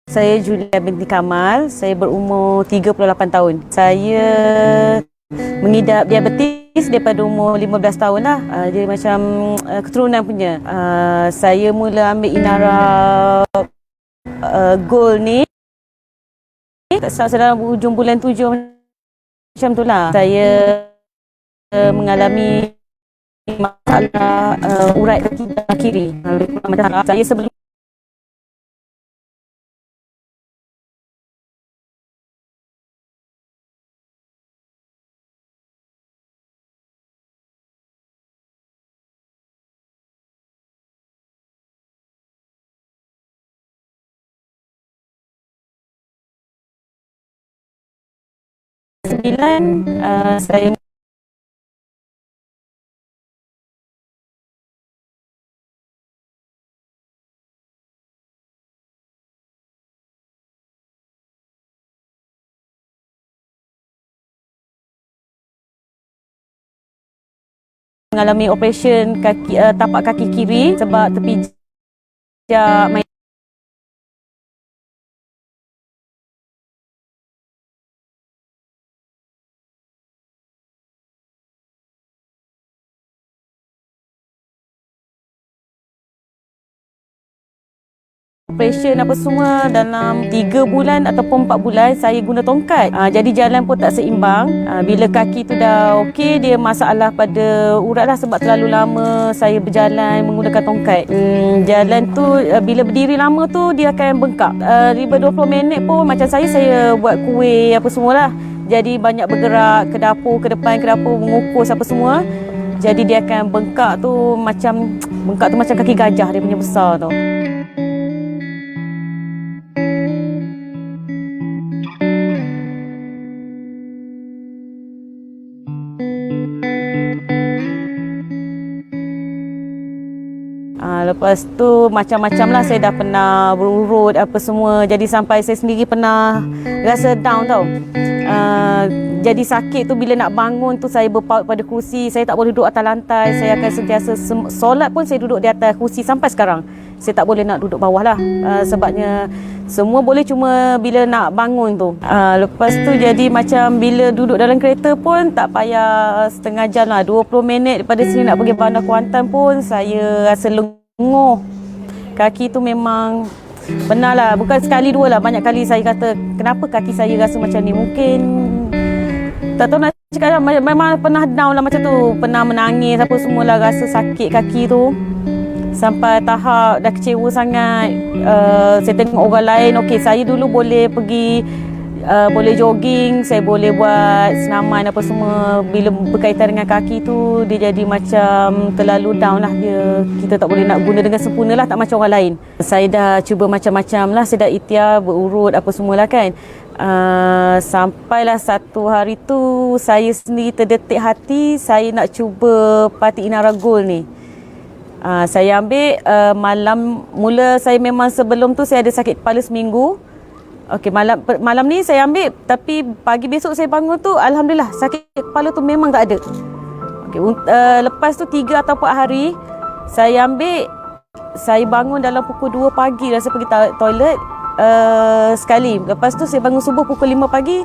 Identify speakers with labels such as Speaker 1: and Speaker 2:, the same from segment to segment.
Speaker 1: Saya Julia binti Kamal, saya berumur 38 tahun. Saya mengidap diabetes daripada umur 15 tahun lah. Dia macam keturunan punya. Saya mula ambil Inara Gold ni dalam hujung bulan 7 macam tu lah. Saya mengalami masalah urat kaki kiri. Saya sebelum sembilan saya mengalami operesen kaki tapak kaki kiri sebab terpijak main. Operesen apa semua dalam 3 bulan ataupun 4 bulan saya guna tongkat. Jadi jalan pun tak seimbang. Bila kaki tu dah okey, dia masalah pada urat lah sebab terlalu lama saya berjalan menggunakan tongkat. Jalan tu bila berdiri lama tu dia akan bengkak. 20 minit pun macam saya buat kuih apa semualah. Jadi banyak bergerak ke dapur, ke depan, ke dapur mengukus apa semua. Jadi dia akan bengkak tu macam kaki gajah, dia punya besar tu. Lepas tu macam-macam lah, saya dah pernah berurut apa semua. Jadi sampai saya sendiri pernah rasa down tau. Jadi sakit tu bila nak bangun tu saya berpaut pada kerusi. Saya tak boleh duduk atas lantai. Saya akan sentiasa solat pun saya duduk di atas kerusi sampai sekarang. Saya tak boleh nak duduk bawah lah. Sebabnya semua boleh cuma bila nak bangun tu. Lepas tu jadi macam bila duduk dalam kereta pun tak payah setengah jam lah. 20 minit daripada sini nak pergi Bandar Kuantan pun saya rasa lenguh. Kaki tu memang pernah lah, bukan sekali dua lah, banyak kali saya kata kenapa kaki saya rasa macam ni. Mungkin tak tahu nak cakap, memang pernah down lah macam tu. Pernah menangis apa semualah, rasa sakit kaki tu. Sampai tahap dah kecewa sangat. Saya tengok orang lain, okey saya dulu boleh pergi boleh jogging, saya boleh buat senaman apa semua. Bila berkaitan dengan kaki tu dia jadi macam terlalu down lah. Kita tak boleh nak guna dengan sempurna lah, tak macam orang lain. Saya dah cuba macam-macam lah, saya dah ikhtiar berurut apa semualah kan. Sampailah satu hari tu saya sendiri terdetik hati saya nak cuba parti Inara Gold ni. Saya ambil malam mula. Saya memang sebelum tu saya ada sakit kepala seminggu. Okey, malam ni saya ambil, tapi pagi besok saya bangun tu alhamdulillah sakit kepala tu memang tak ada. Okey, lepas tu 3 atau 4 hari saya ambil, saya bangun dalam pukul 2 pagi dah saya pergi toilet sekali. Lepas tu saya bangun subuh pukul 5 pagi.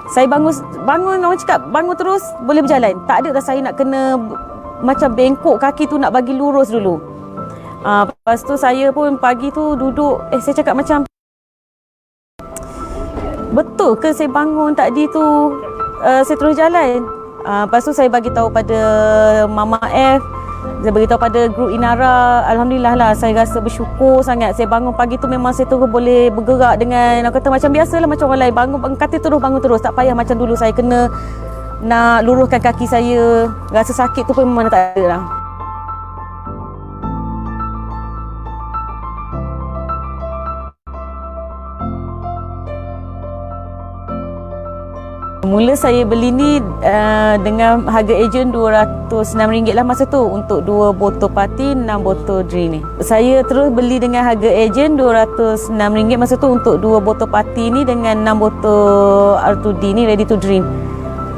Speaker 1: Saya bangun orang cakap bangun terus boleh berjalan. Tak ada dah saya nak kena macam bengkok kaki tu nak bagi lurus dulu. Lepas tu saya pun pagi tu duduk, saya cakap macam betul ke saya bangun tadi tu saya terus jalan. Lepas tu saya bagi tahu pada Mama F, saya bagi tahu pada grup Inara. Alhamdulillah lah, saya rasa bersyukur sangat. Saya bangun pagi tu memang saya terus boleh bergerak dengan orang kata macam biasalah, macam orang lain bangun kata terus bangun terus. Tak payah macam dulu saya kena nak luruskan kaki saya. Rasa sakit tu pun memang tak ada lah. Mula saya beli ni dengan harga ejen RM206 lah masa tu untuk 2 botol parti, 6 botol drink ni. Saya terus beli dengan harga ejen RM206 masa tu untuk 2 botol parti ni dengan 6 botol R2D ni ready to drink.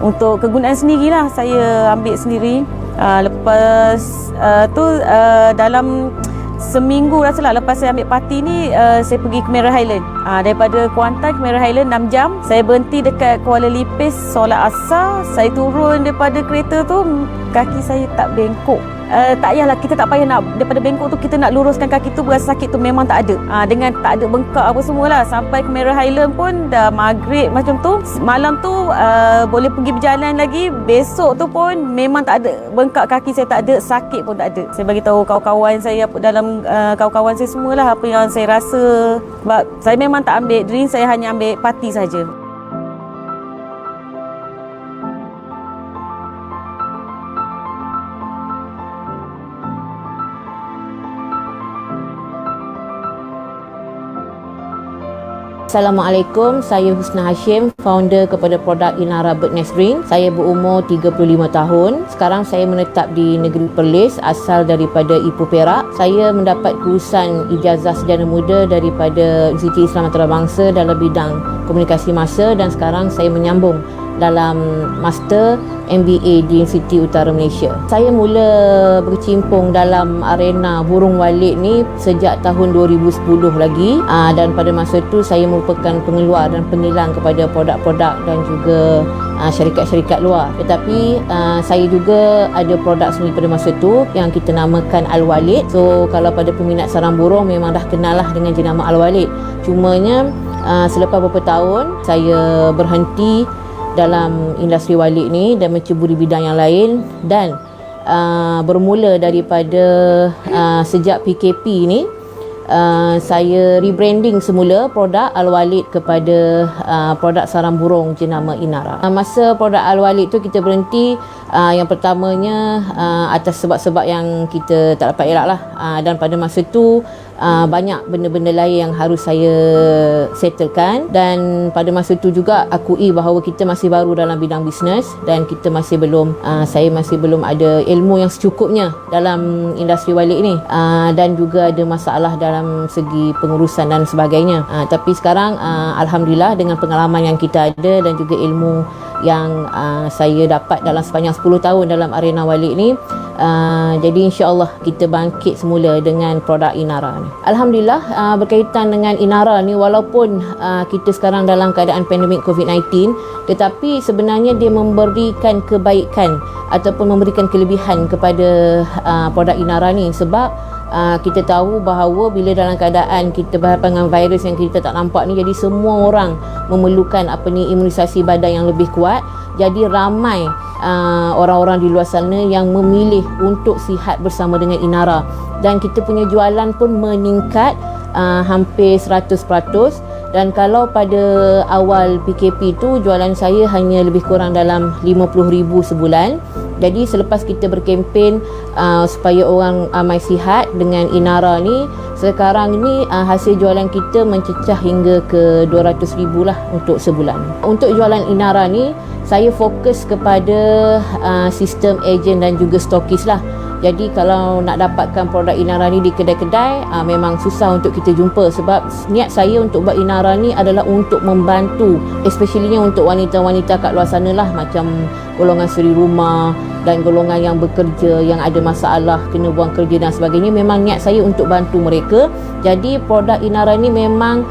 Speaker 1: Untuk kegunaan sendirilah saya ambil sendiri. Lepas tu dalam seminggu rasalah lepas saya ambil parti ni, saya pergi ke Merah Highland. Daripada Kuantan ke Merah Highland 6 jam. Saya berhenti dekat Kuala Lipis solat asar. Saya turun daripada kereta tu, kaki saya tak bengkok. Tak payahlah, kita tak payah nak daripada bengkok tu kita nak luruskan kaki tu, berasa sakit tu memang tak ada. Dengan tak ada bengkak apa semualah. Sampai ke Merah Highland pun dah maghrib macam tu. Malam tu boleh pergi berjalan lagi. Besok tu pun memang tak ada bengkak kaki, saya tak ada, sakit pun tak ada. Saya bagi tahu kawan-kawan saya dalam kawan-kawan saya semualah apa yang saya rasa. Sebab saya memang tak ambil drink, saya hanya ambil parti saja.
Speaker 2: Assalamualaikum, saya Husna Hashim, founder kepada produk Inara Birdnest Drink. Saya berumur 35 tahun. Sekarang saya menetap di negeri Perlis, asal daripada Ipoh Perak. Saya mendapat kelulusan ijazah sarjana muda daripada Institut Islam Antarabangsa dalam bidang komunikasi massa, dan sekarang saya menyambung dalam Master MBA di Universiti Utara Malaysia. Saya mula berkecimpung dalam arena burung walit ni sejak tahun 2010 lagi, dan pada masa itu saya merupakan pengeluar dan penilang kepada produk-produk dan juga syarikat-syarikat luar. Tetapi saya juga ada produk sendiri pada masa itu yang kita namakan Al-Walid. So kalau pada peminat sarang burung memang dah kenal lah dengan jenama Al-Walid. Cumanya selepas beberapa tahun saya berhenti dalam industri walid ni dan menceburi bidang yang lain, dan bermula daripada sejak PKP ni saya rebranding semula produk Al-Walid kepada produk sarang burung jenama Inara. Masa produk Al-Walid tu kita berhenti, yang pertamanya atas sebab-sebab yang kita tak dapat elak lah, dan pada masa tu banyak benda-benda lain yang harus saya settlekan, dan pada masa itu juga akui bahawa kita masih baru dalam bidang bisnes dan kita masih belum saya masih belum ada ilmu yang secukupnya dalam industri walid ni, dan juga ada masalah dalam segi pengurusan dan sebagainya. Tapi sekarang alhamdulillah dengan pengalaman yang kita ada dan juga ilmu yang saya dapat dalam sepanjang 10 tahun dalam arena walid ni, jadi insya-Allah kita bangkit semula dengan produk Inara ni. Alhamdulillah, berkaitan dengan Inara ni, walaupun kita sekarang dalam keadaan pandemik COVID-19, tetapi sebenarnya dia memberikan kebaikan ataupun memberikan kelebihan kepada produk Inara ni, sebab kita tahu bahawa bila dalam keadaan kita berhadapan dengan virus yang kita tak nampak ni, jadi semua orang memerlukan imunisasi badan yang lebih kuat. Jadi ramai orang-orang di luar sana yang memilih untuk sihat bersama dengan Inara, dan kita punya jualan pun meningkat hampir 100%. Dan kalau pada awal PKP tu jualan saya hanya lebih kurang dalam 50,000 sebulan. Jadi selepas kita berkempen supaya orang mai sihat dengan Inara ni, sekarang ni hasil jualan kita mencecah hingga ke 200,000 lah untuk sebulan. Untuk jualan Inara ni saya fokus kepada sistem ejen dan juga stokis lah. Jadi kalau nak dapatkan produk Inara ni di kedai-kedai memang susah untuk kita jumpa, sebab niat saya untuk buat Inara ni adalah untuk membantu, especially untuk wanita-wanita kat luar sana lah, macam golongan suri rumah dan golongan yang bekerja, yang ada masalah kena buang kerja dan sebagainya. Memang niat saya untuk bantu mereka. Jadi produk Inara ni memang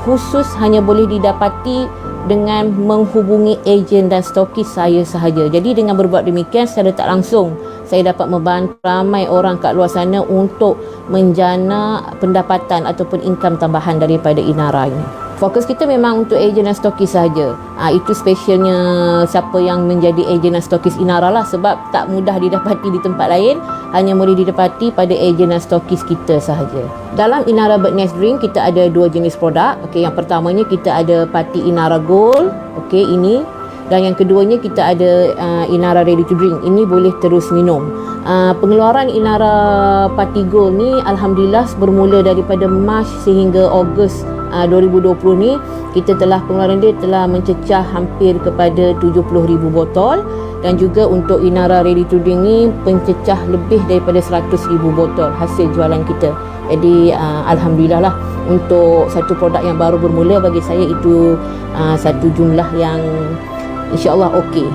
Speaker 2: khusus hanya boleh didapati dengan menghubungi ejen dan stokis saya sahaja. Jadi dengan berbuat demikian secara tak langsung saya dapat membantu ramai orang kat luar sana untuk menjana pendapatan ataupun income tambahan daripada Inara ini. Fokus kita memang untuk ejen dan stokis sahaja. Itu specialnya siapa yang menjadi ejen dan stokis Inara lah, sebab tak mudah didapati di tempat lain, hanya boleh didapati pada ejen dan stokis kita sahaja. Dalam Inara Birdnest Drink kita ada dua jenis produk. Okey, yang pertamanya kita ada parti Inara Gold. Okey, ini. Dan yang keduanya kita ada Inara Ready to Drink. Ini boleh terus minum. Pengeluaran Inara Parti Gold ni alhamdulillah bermula daripada Mac sehingga Ogos 2020 ni, kita telah pengeluaran dia telah mencecah hampir kepada 70,000 botol, dan juga untuk Inara Ready to Drink ni pencecah lebih daripada 100,000 botol hasil jualan kita. Jadi alhamdulillah lah, untuk satu produk yang baru bermula bagi saya itu satu jumlah yang insya-Allah okey.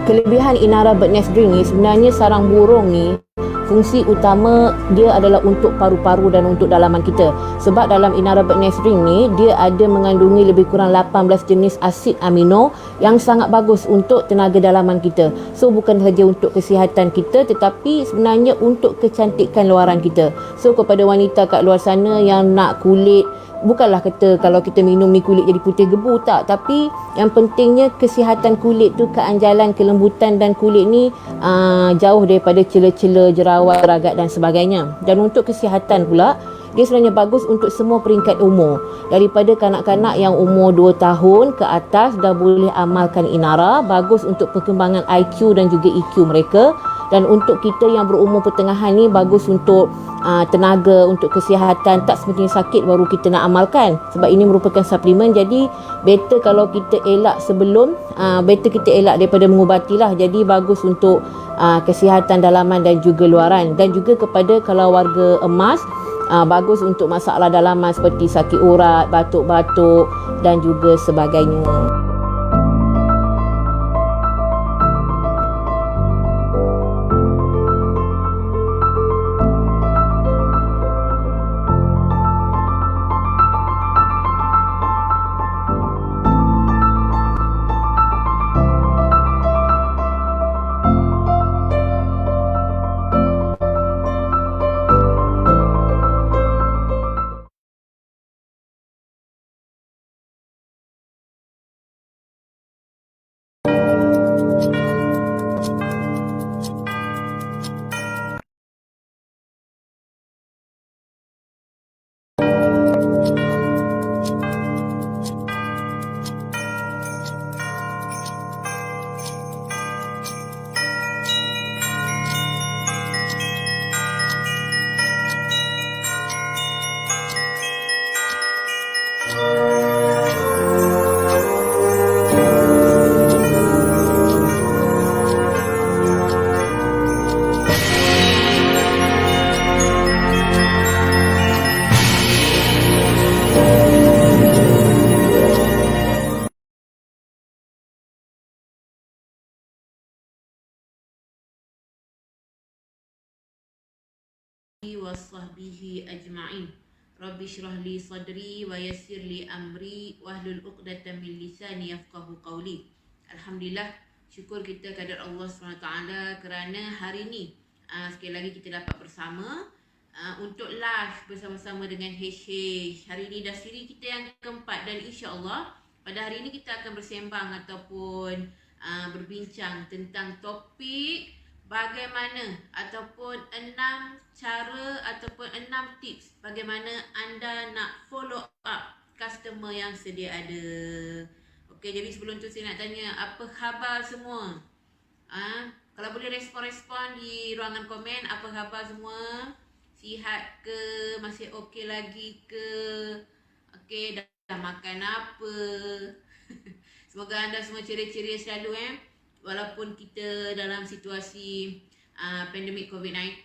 Speaker 2: Kelebihan Inara Birdnest Drink ni, sebenarnya sarang burung ni fungsi utama dia adalah untuk paru-paru dan untuk dalaman kita. Sebab dalam Inara Bird Nest Ring ni, dia ada mengandungi lebih kurang 18 jenis asid amino yang sangat bagus untuk tenaga dalaman kita. So bukan saja untuk kesihatan kita, tetapi sebenarnya untuk kecantikan luaran kita. So kepada wanita kat luar sana yang nak kulit, bukanlah kata kalau kita minum ni kulit jadi putih gebu, tak. Tapi yang pentingnya kesihatan kulit tu, keanjalan, kelembutan dan kulit ni jauh daripada cela-cela, jerawat, ragat dan sebagainya. Dan untuk kesihatan pula, dia sebenarnya bagus untuk semua peringkat umur. Daripada kanak-kanak yang umur 2 tahun ke atas dah boleh amalkan Inara. Bagus untuk perkembangan IQ dan juga EQ mereka. Dan untuk kita yang berumur pertengahan ni, bagus untuk tenaga, untuk kesihatan. Tak semestinya sakit baru kita nak amalkan, sebab ini merupakan suplemen. Jadi better kalau kita elak sebelum, better kita elak daripada mengubatilah. Jadi bagus untuk kesihatan dalaman dan juga luaran. Dan juga kepada kalau warga emas, bagus untuk masalah dalaman seperti sakit urat, batuk-batuk dan juga sebagainya.
Speaker 3: Wa sahbihi ajma'in. Rabbi syrah li sadri wa yassir li amri wahlul 'uqdatam min lisani yafqahu qawli. Alhamdulillah, syukur kita kepada Allah SWT kerana hari ini sekali lagi kita dapat bersama untuk live bersama-sama dengan HH. Hari ini dah siri kita yang keempat, dan insya-Allah pada hari ini kita akan bersembang ataupun berbincang tentang topik bagaimana ataupun 6 cara ataupun 6 tips bagaimana anda nak follow up customer yang sedia ada. Okey, jadi sebelum tu saya nak tanya, apa khabar semua? Kalau boleh respon-respon di ruangan komen, apa khabar semua? Sihat ke? Masih okey lagi ke? Okey, dah makan apa? Semoga anda semua ceria-ceria selalu walaupun kita dalam situasi pandemik COVID-19,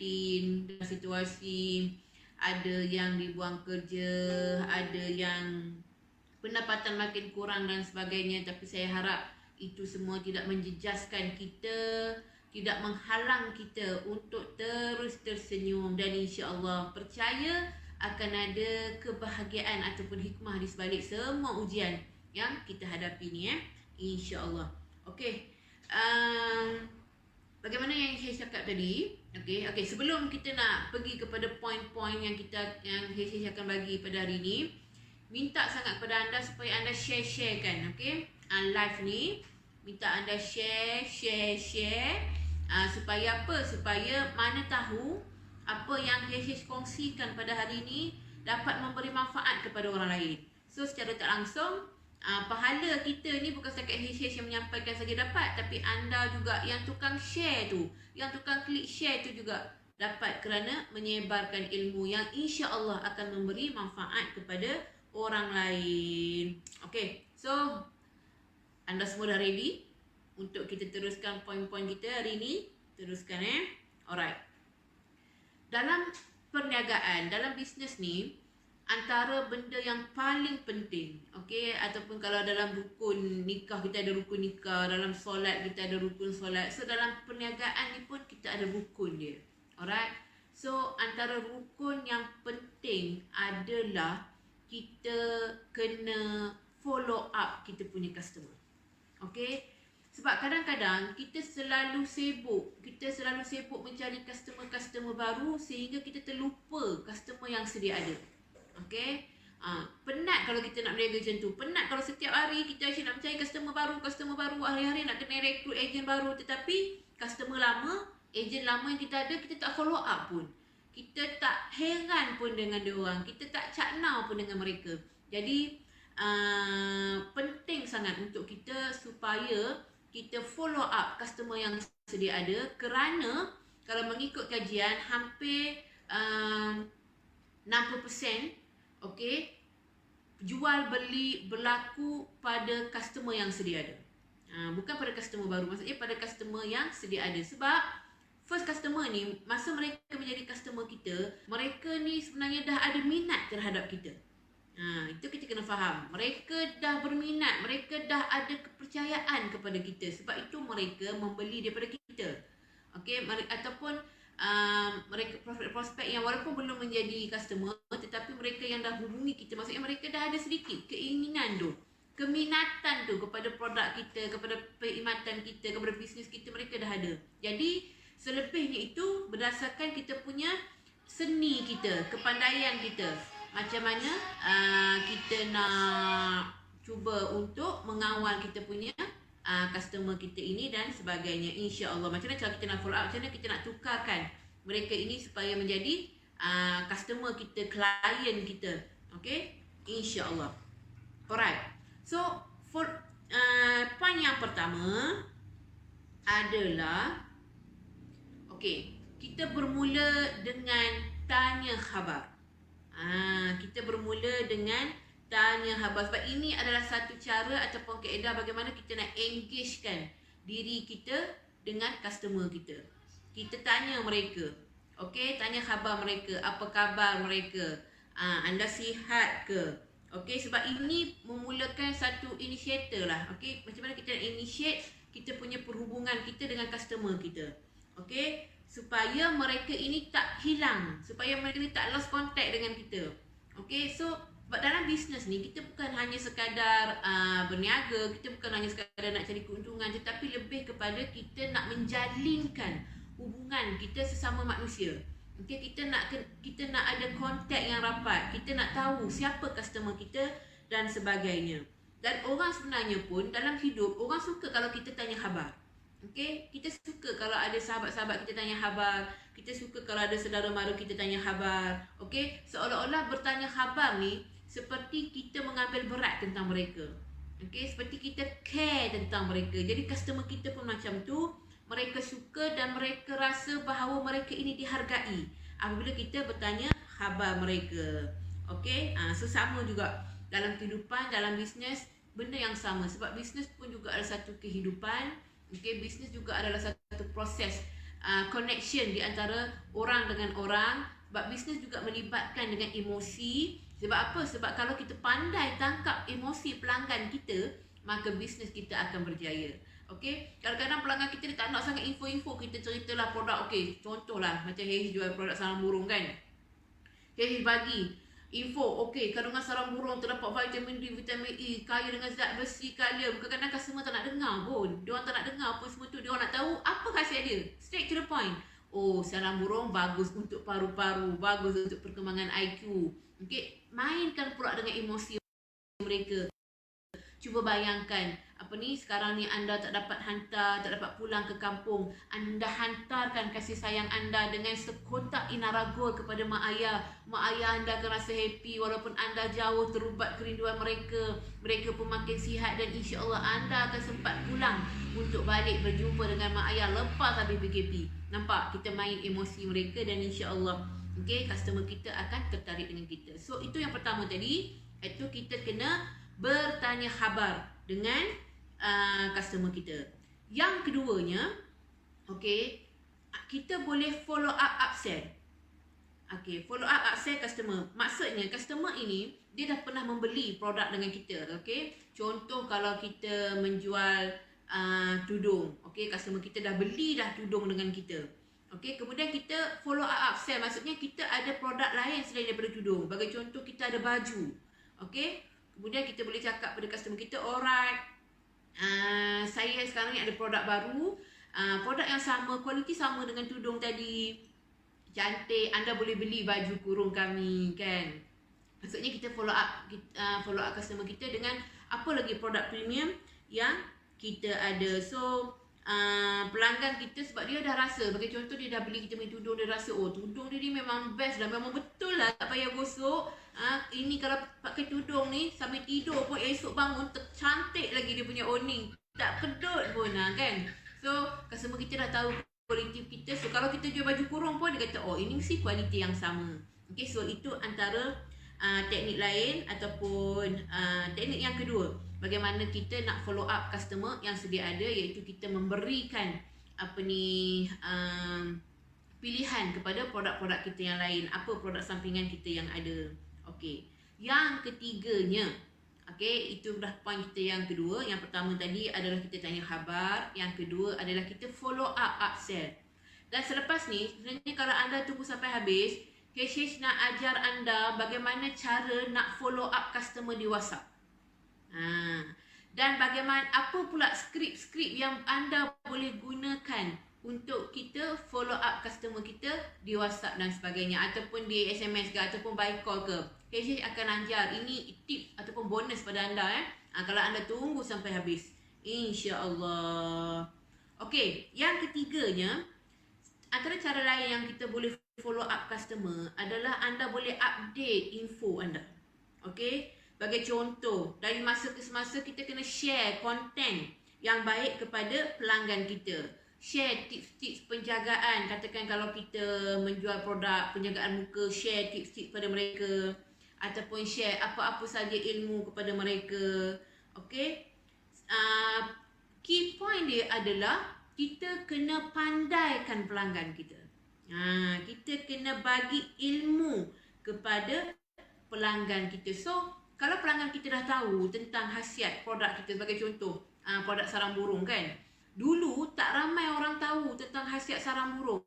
Speaker 3: dalam situasi ada yang dibuang kerja, ada yang pendapatan makin kurang dan sebagainya, tapi saya harap itu semua tidak menjejaskan kita, tidak menghalang kita untuk terus tersenyum, dan insya-Allah percaya akan ada kebahagiaan ataupun hikmah di sebalik semua ujian yang kita hadapi ni insya-Allah. Okey. Bagaimana yang saya cakap tadi? Okey, sebelum kita nak pergi kepada poin-poin yang saya akan bagi pada hari ini, minta sangat kepada anda supaya anda share-sharekan, okey? Live ni minta anda share. Supaya apa? Supaya mana tahu apa yang saya kongsikan pada hari ini dapat memberi manfaat kepada orang lain. So secara tak langsung, pahala kita ni bukan setakat HH yang menyampaikan saja dapat, tapi anda juga yang tukang share tu, yang tukang klik share tu juga dapat, kerana menyebarkan ilmu yang insya-Allah akan memberi manfaat kepada orang lain. Okey, so anda semua dah ready untuk kita teruskan poin-poin kita hari ini? Teruskan Alright. Dalam perniagaan, dalam bisnes ni, antara benda yang paling penting, okey, ataupun kalau dalam rukun nikah kita ada rukun nikah, dalam solat kita ada rukun solat. So dalam perniagaan ni pun kita ada rukun dia. Alright. So antara rukun yang penting adalah kita kena follow up kita punya customer. Okay. Sebab kadang-kadang kita selalu sibuk mencari customer baru sehingga kita terlupa customer yang sedia ada. Okay. Penat kalau kita nak berniaga macam tu. Penat kalau setiap hari kita asyik nak mencari customer baru, hari-hari nak kena rekrut ejen baru, tetapi customer lama, ejen lama yang kita ada, kita tak follow up pun. Kita tak heran pun dengan diorang, kita tak cakna pun dengan mereka. Jadi penting sangat untuk kita supaya kita follow up customer yang sedia ada, kerana kalau mengikut kajian hampir 60% okay, jual beli berlaku pada customer yang sedia ada. Bukan pada customer baru, maksudnya pada customer yang sedia ada. Sebab first customer ni, masa mereka menjadi customer kita, mereka ni sebenarnya dah ada minat terhadap kita. Itu kita kena faham. Mereka dah berminat, mereka dah ada kepercayaan kepada kita. Sebab itu mereka membeli daripada kita. Okay, ataupun mereka prospek yang walaupun belum menjadi customer, tetapi mereka yang dah hubungi kita, maksudnya mereka dah ada sedikit keinginan tu, keminatan tu kepada produk kita, kepada perkhidmatan kita, kepada bisnes kita, mereka dah ada. Jadi selebihnya itu berdasarkan kita punya seni kita, kepandaian kita, macam mana kita nak cuba untuk mengawal kita punya customer kita ini dan sebagainya, insya-Allah. Macam mana cara kita nak follow up, macam mana kita nak tukarkan mereka ini supaya menjadi customer kita, klien kita. Okay, insya-Allah. Alright. So point yang pertama adalah kita bermula dengan tanya khabar. Kita bermula dengan tanya khabar. Sebab ini adalah satu cara ataupun kaedah bagaimana kita nak engagekan diri kita dengan customer kita. Kita tanya mereka. Okay, tanya khabar mereka. Apa khabar mereka? Anda sihat ke? Okay, sebab ini memulakan satu initiator lah. Okay, macam mana kita nak initiate kita punya perhubungan kita dengan customer kita. Okay, supaya mereka ini tak hilang, supaya mereka ini tak lost contact dengan kita. Okay, so dalam bisnes ni kita bukan hanya sekadar berniaga, kita bukan hanya sekadar nak cari keuntungan, tetapi lebih kepada kita nak menjalinkan hubungan kita sesama manusia. Okay, kita nak ada kontak yang rapat, kita nak tahu siapa customer kita dan sebagainya. Dan orang sebenarnya pun dalam hidup, orang suka kalau kita tanya khabar. Okay, kita suka kalau ada sahabat-sahabat kita tanya khabar, kita suka kalau ada saudara mara kita tanya khabar. Okay, seolah-olah bertanya khabar ni seperti kita mengambil berat tentang mereka. Okay, seperti kita care tentang mereka. Jadi customer kita pun macam tu, mereka suka dan mereka rasa bahawa mereka ini dihargai apabila kita bertanya khabar mereka. Okay, so sama juga dalam kehidupan, dalam bisnes, benda yang sama. Sebab bisnes pun juga ada satu kehidupan. Okay, bisnes juga adalah satu proses connection di antara orang dengan orang. Sebab bisnes juga melibatkan dengan emosi. Sebab apa? Sebab kalau kita pandai tangkap emosi pelanggan kita, maka bisnes kita akan berjaya. Okay, kadang-kadang pelanggan kita tak nak sangat info-info. Kita ceritalah produk. Okay, contohlah macam Heish jual produk sarang burung kan. Heish bagi info, okay, kandungan sarang burung terdapat vitamin D, vitamin E, kaya dengan zat besi, kalium. Kadang-kadang customer tak nak dengar pun. Diorang tak nak dengar pun semua tu. Diorang nak tahu apa khasiat dia. Straight to the point. Oh, sarang burung bagus untuk paru-paru, bagus untuk perkembangan IQ. Okay, mainkan pula dengan emosi mereka. Cuba bayangkan, sekarang ni anda tak dapat hantar, tak dapat pulang ke kampung. Anda hantarkan kasih sayang anda dengan sekotak inara gold kepada mak ayah. Mak ayah anda akan rasa happy walaupun anda jauh, terubat kerinduan mereka. Mereka pun makin sihat dan insya-Allah anda akan sempat pulang untuk balik berjumpa dengan mak ayah lepas habis PKP. Nampak? Kita main emosi mereka dan insya-Allah customer kita akan tertarik dengan kita. So itu yang pertama tadi, itu kita kena bertanya khabar dengan customer kita. Yang keduanya, kita boleh follow up upsell. Follow up upsell customer. Maksudnya customer ini dia dah pernah membeli produk dengan kita. Contoh kalau kita menjual tudung. Customer kita dah beli dah tudung dengan kita. Okey, kemudian kita follow up upsell. Maksudnya kita ada produk lain selain daripada tudung. Bagi contoh kita ada baju. Okey. Kemudian kita boleh cakap pada customer kita, alright, saya sekarang ni ada produk baru. Produk yang sama, kualiti sama dengan tudung tadi. Cantik, anda boleh beli baju kurung kami, kan? Maksudnya kita follow up customer kita dengan apa lagi produk premium yang kita ada. So pelanggan kita, sebab dia dah rasa, bagi contoh dia dah beli kita punya tudung, dia rasa oh tudung dia ni memang best dah, memang betul lah, tak payah gosok. Ini kalau pakai tudung ni sampai tidur pun esok bangun cantik lagi dia punya owning, tak kedut pun kan. So customer kita dah tahu kualiti kita. So kalau kita jual baju kurung pun dia kata oh ini mesti kualiti yang sama. Okay, so itu antara teknik lain ataupun teknik yang kedua, bagaimana kita nak follow up customer yang sedia ada, iaitu kita memberikan pilihan kepada produk-produk kita yang lain, apa produk sampingan kita yang ada. Okey, yang ketiganya, okey, itu dah point kita yang kedua. Yang pertama tadi adalah kita tanya khabar, yang kedua adalah kita follow up upsell. Dan selepas ni sebenarnya kalau anda tunggu sampai habis, Cashish nak ajar anda bagaimana cara nak follow up customer di WhatsApp. Dan bagaimana, apa pula skrip-skrip yang anda boleh gunakan untuk kita follow up customer kita di WhatsApp dan sebagainya, ataupun di SMS ke, ataupun by call ke. Cashish akan ajar. Ini tips ataupun bonus pada anda kalau anda tunggu sampai habis, insya-Allah. Okey, yang ketiganya, antara cara lain yang kita boleh follow up customer adalah anda boleh update info anda. Okey, bagi contoh, dari masa ke semasa kita kena share konten yang baik kepada pelanggan kita. Share tips-tips penjagaan. Katakan kalau kita menjual produk penjagaan muka, share tips-tips pada mereka, ataupun share apa-apa saja ilmu kepada mereka. Okey, key point dia adalah kita kena pandaikan pelanggan kita. Kita kena bagi ilmu kepada pelanggan kita. So, kalau pelanggan kita dah tahu tentang khasiat produk kita, sebagai contoh, produk sarang burung kan. Dulu tak ramai orang tahu tentang khasiat sarang burung.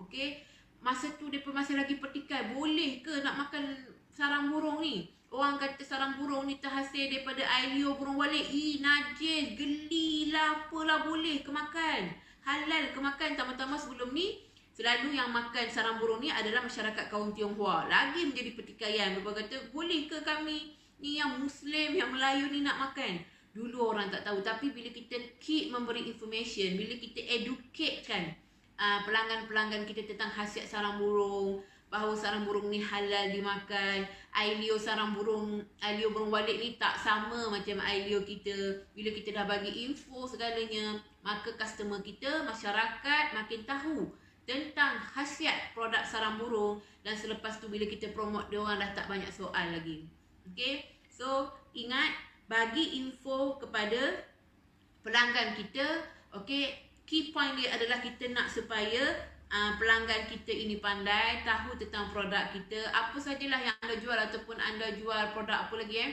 Speaker 3: Okey, masa tu mereka masih lagi pertikai, boleh ke nak makan sarang burung ni? Orang kata sarang burung ni terhasil daripada air liur burung walet. Najis, gelilah, apalah, boleh ke makan? Halal ke makan? Tama-tama sebelum ni, selalu yang makan sarang burung ni adalah masyarakat kaum Tionghoa. Lagi menjadi pertikaian. Mereka kata, boleh ke kami ni yang Muslim, yang Melayu ni nak makan? Dulu orang tak tahu. Tapi bila kita keep memberi information, bila kita educatekan pelanggan-pelanggan kita tentang khasiat sarang burung, bahawa sarang burung ni halal dimakan, air liur sarang burung, air liur burung walet ni tak sama macam air liur kita. Bila kita dah bagi info segalanya, maka customer kita, masyarakat makin tahu tentang khasiat produk sarang burung. Dan selepas tu bila kita promote, dia orang dah tak banyak soal lagi. Okay, so ingat, bagi info kepada pelanggan kita. Okay, key point dia adalah kita nak supaya pelanggan kita ini pandai, tahu tentang produk kita. Apa sajalah yang anda jual, ataupun anda jual produk apa lagi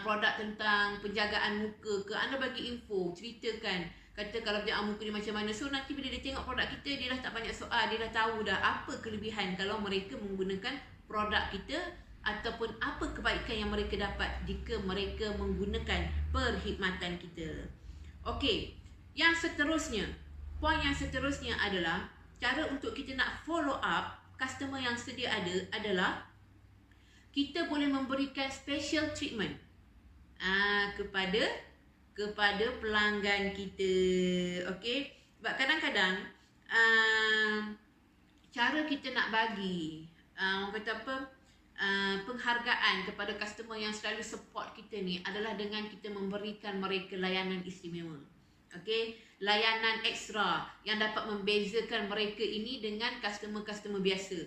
Speaker 3: produk tentang penjagaan muka ke, anda bagi info, ceritakan. Kata kalau penjagaan muka ni macam mana. So nanti bila dia tengok produk kita, dia dah tak banyak soal, dia dah tahu dah apa kelebihan kalau mereka menggunakan produk kita, ataupun apa kebaikan yang mereka dapat jika mereka menggunakan perkhidmatan kita. Okey, yang seterusnya, poin yang seterusnya adalah cara untuk kita nak follow up customer yang sedia ada adalah kita boleh memberikan special treatment kepada pelanggan kita. Okey, sebab kadang-kadang cara kita nak bagi orang kata apa, penghargaan kepada customer yang selalu support kita ni adalah dengan kita memberikan mereka layanan istimewa. Okey, layanan ekstra yang dapat membezakan mereka ini dengan customer-customer biasa.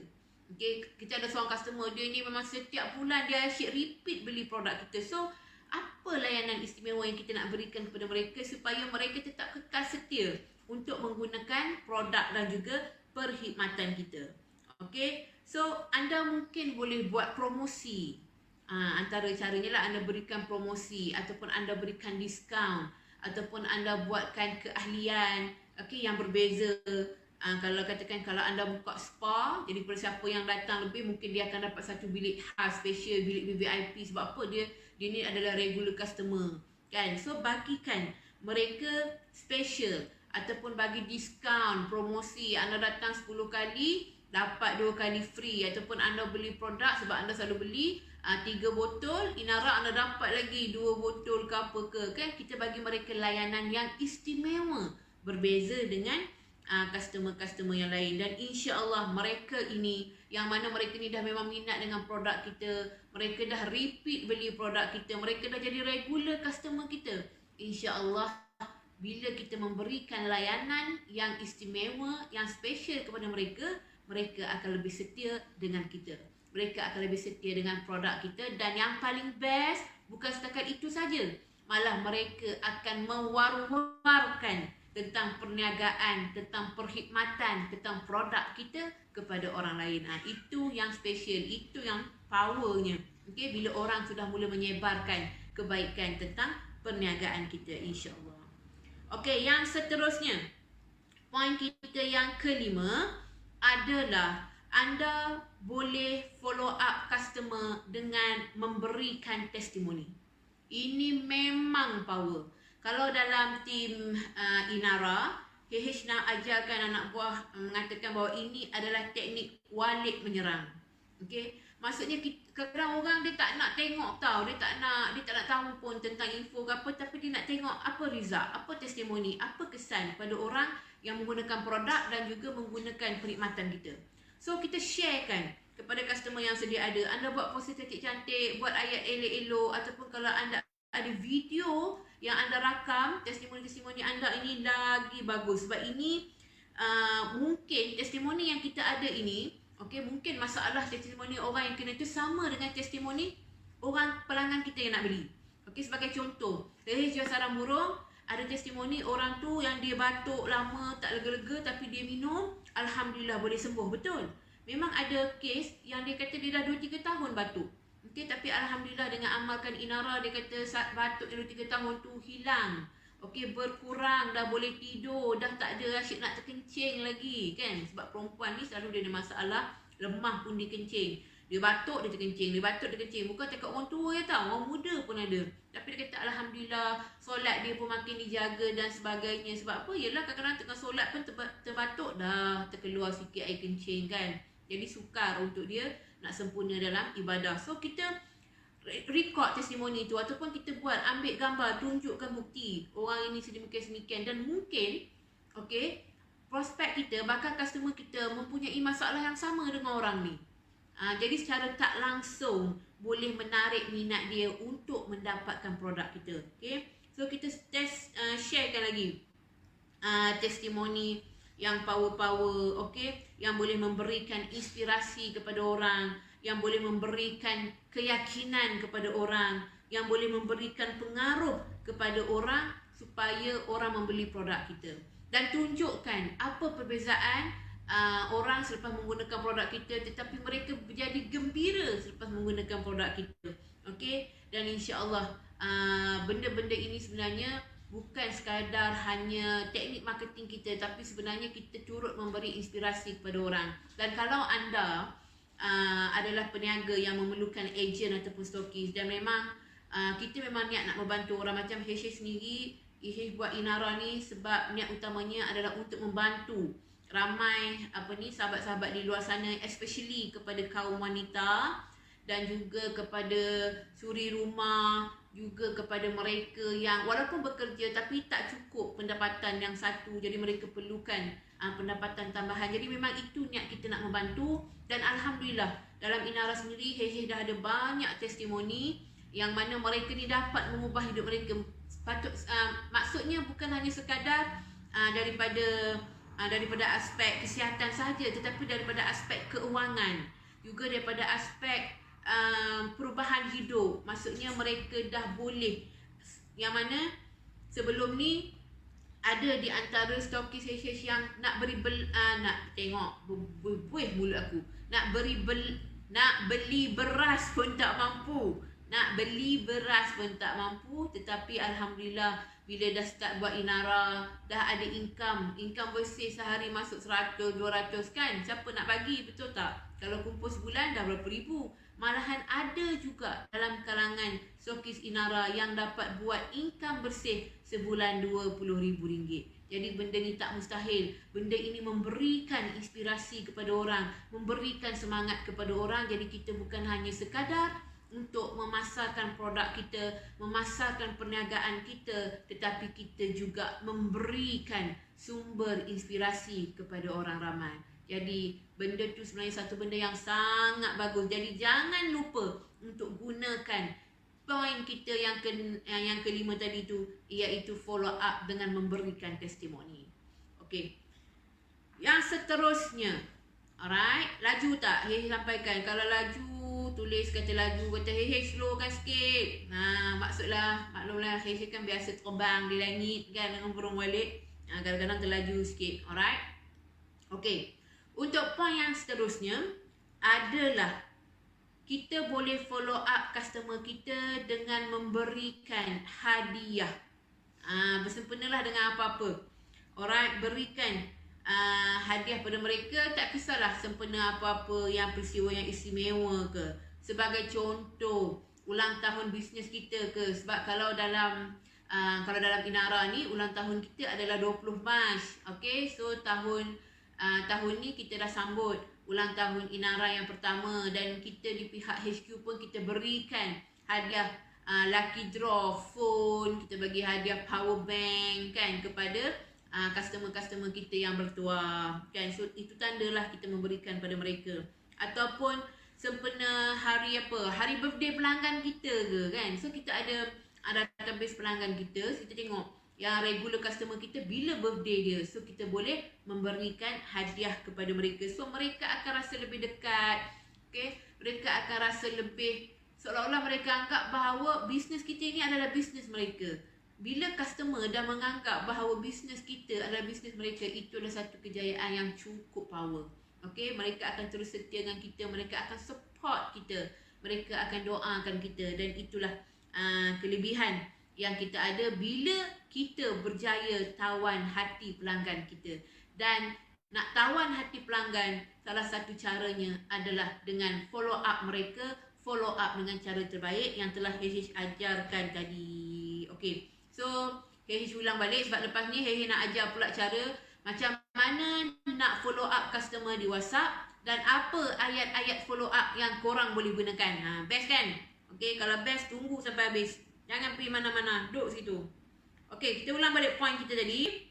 Speaker 3: Okey, kita ada seorang customer, dia ni memang setiap bulan dia asyik repeat beli produk kita. So, apa layanan istimewa yang kita nak berikan kepada mereka supaya mereka tetap kekal setia untuk menggunakan produk dan juga perkhidmatan kita. Okey, so anda mungkin boleh buat promosi. Antara caranya lah anda berikan promosi, ataupun anda berikan diskaun, ataupun anda buatkan keahlian yang berbeza Kalau katakan kalau anda buka spa, jadi pada siapa yang datang lebih, mungkin dia akan dapat satu bilik khas special, bilik VIP. Sebab apa? Dia ni adalah regular customer kan. So bagikan mereka special ataupun bagi diskaun, promosi. Anda datang 10 kali dapat 2 kali free, ataupun anda beli produk sebab anda selalu beli 3 botol Inara, anda dapat lagi 2 botol ke apa ke kan. Kita bagi mereka layanan yang istimewa berbeza dengan customer-customer yang lain. Dan insya-Allah mereka ini, yang mana mereka ni dah memang minat dengan produk kita, mereka dah repeat beli produk kita, mereka dah jadi regular customer kita. Insya-Allah bila kita memberikan layanan yang istimewa, yang special kepada mereka, mereka akan lebih setia dengan kita. Mereka akan lebih setia dengan produk kita. Dan yang paling best, bukan setakat itu saja, malah mereka akan mewar-warkan tentang perniagaan, tentang perkhidmatan, tentang produk kita kepada orang lain. Itu yang special, itu yang powernya. Okay, bila orang sudah mula menyebarkan kebaikan tentang perniagaan kita, insya-Allah. Okey, yang seterusnya, poin kita yang kelima adalah anda boleh follow up customer dengan memberikan testimoni. Ini memang power. Kalau dalam tim Inara, HH nak ajarkan anak buah mengatakan bahawa ini adalah teknik walik menyerang. Okey, maksudnya kadang orang dia tak nak tengok tau, dia tak nak tahu pun tentang info ke apa, tapi dia nak tengok apa result, apa testimoni, apa kesan pada orang yang menggunakan produk dan juga menggunakan perkhidmatan kita. So kita sharekan kepada customer yang sedia ada. Anda buat poster cantik-cantik, buat ayat elok-elok, ataupun kalau anda ada video yang anda rakam, testimoni-testimoni anda ini lagi bagus. Sebab ini mungkin testimoni yang kita ada ini, okey, mungkin masalah testimoni orang yang kena itu sama dengan testimoni orang pelanggan kita yang nak beli. Okey, sebagai contoh, dari jual sarang burung, ada testimoni orang tu yang dia batuk lama tak lega-lega, tapi dia minum, alhamdulillah boleh sembuh. Betul. Memang ada kes yang dia kata dia dah 2-3 tahun batuk. Okey, tapi alhamdulillah dengan amalkan Inara, dia kata batuk dia 2-3 tahun tu hilang. Okey, berkurang, dah boleh tidur, dah tak ada asyik nak terkencing lagi kan. Sebab perempuan ni selalu dia ada masalah, lemah pun dia kencing. Dia batuk, dia terkencing, dia batuk, dia kencing. Bukan cakap orang tua je tau, orang muda pun ada. Tapi dia kata alhamdulillah, solat dia pun makin dijaga dan sebagainya. Sebab apa? Yelah kadang-kadang tengah solat pun terbatuk dah, terkeluar sikit air kencing kan. Jadi sukar untuk dia nak sempurna dalam ibadah. So kita record testimoni itu, ataupun kita buat, ambil gambar, tunjukkan bukti orang ini sedemikian-sedemikian. Dan mungkin okey, prospek kita, bahkan customer kita mempunyai masalah yang sama dengan orang ni. Jadi secara tak langsung boleh menarik minat dia untuk mendapatkan produk kita. Okey, so kita sharekan lagi testimoni yang power-power, okey, yang boleh memberikan inspirasi kepada orang, yang boleh memberikan keyakinan kepada orang, yang boleh memberikan pengaruh kepada orang supaya orang membeli produk kita. Dan tunjukkan apa perbezaan orang selepas menggunakan produk kita, tetapi mereka menjadi gembira selepas menggunakan produk kita. Okey, dan insya-Allah benda-benda ini sebenarnya bukan sekadar hanya teknik marketing kita, tapi sebenarnya kita turut memberi inspirasi kepada orang. Dan kalau anda adalah peniaga yang memerlukan ejen ataupun stokis, dan memang kita memang niat nak membantu orang, macam HH sendiri, HH buat Inara ni sebab niat utamanya adalah untuk membantu ramai sahabat-sahabat di luar sana, especially kepada kaum wanita dan juga kepada suri rumah, juga kepada mereka yang walaupun bekerja tapi tak cukup pendapatan yang satu, jadi mereka perlukan pendapatan tambahan. Jadi memang itu niat kita nak membantu. Dan alhamdulillah dalam Inara sendiri, HH dah ada banyak testimoni yang mana mereka ni dapat mengubah hidup mereka. Maksudnya bukan hanya sekadar daripada aspek kesihatan sahaja, tetapi daripada aspek keuangan, juga daripada aspek perubahan hidup. Maksudnya mereka dah boleh, yang mana sebelum ni ada di antara stokis HH yang nak beli beras pun tak mampu. Nak beli beras pun tak mampu. Tetapi Alhamdulillah, bila dah start buat Inara, dah ada income bersih sehari masuk 100, 200 kan. Siapa nak bagi, betul tak? Kalau kumpul sebulan dah berapa ribu. Malahan ada juga dalam kalangan stokis Inara yang dapat buat income bersih sebulan RM20,000. Jadi benda ni tak mustahil. Benda ini memberikan inspirasi kepada orang, memberikan semangat kepada orang. Jadi kita bukan hanya sekadar untuk memasarkan produk kita, memasarkan perniagaan kita, tetapi kita juga memberikan sumber inspirasi kepada orang ramai. Jadi benda tu sebenarnya satu benda yang sangat bagus. Jadi jangan lupa untuk gunakan poin kita yang kelima tadi tu, iaitu follow up dengan memberikan testimoni. Okey. Yang seterusnya, alright, laju tak? Hei sampaikan. Kalau laju, tulis kata laju, kata hei slowkan sikit. Maklumlah hei kan biasa terbang di langit kan dengan burung walet. Kadang-kadang terlaju sikit. Alright. Okey. Untuk poin yang seterusnya adalah kita boleh follow up customer kita dengan memberikan hadiah. Bersempena dengan apa-apa. Alright, berikan hadiah pada mereka, tak kisahlah sempena apa-apa yang peristiwa yang istimewa ke. Sebagai contoh, ulang tahun bisnes kita ke. Sebab kalau dalam Inara ni, ulang tahun kita adalah 20 Mac. Okay, so tahun ni kita dah sambut ulang tahun Inara yang pertama, dan kita di pihak HQ pun kita berikan hadiah lucky draw phone, kita bagi hadiah power bank kan kepada customer-customer kita yang bertuah kan. So itu tandalah kita memberikan pada mereka. Ataupun sempena hari birthday pelanggan kita ke kan. So kita ada database pelanggan kita, kita tengok yang regular customer kita bila birthday dia. So kita boleh memberikan hadiah kepada mereka. So mereka akan rasa lebih dekat. Okay? Mereka akan rasa lebih, seolah-olah mereka anggap bahawa bisnes kita ini adalah bisnes mereka. Bila customer dah menganggap bahawa bisnes kita adalah bisnes mereka, itu adalah satu kejayaan yang cukup power. Okay? Mereka akan terus setia dengan kita. Mereka akan support kita. Mereka akan doakan kita. Dan itulah kelebihan yang kita ada bila kita berjaya tawan hati pelanggan kita. Dan nak tawan hati pelanggan, salah satu caranya adalah dengan follow up mereka, follow up dengan cara terbaik yang telah HH ajarkan tadi. Okey. So, HH ulang balik sebab lepas ni HH nak ajar pula cara macam mana nak follow up customer di WhatsApp dan apa ayat-ayat follow up yang korang boleh gunakan. Best kan? Okey, kalau best tunggu sampai habis. Jangan pergi mana-mana, duduk situ. Okey, kita ulang balik poin kita tadi.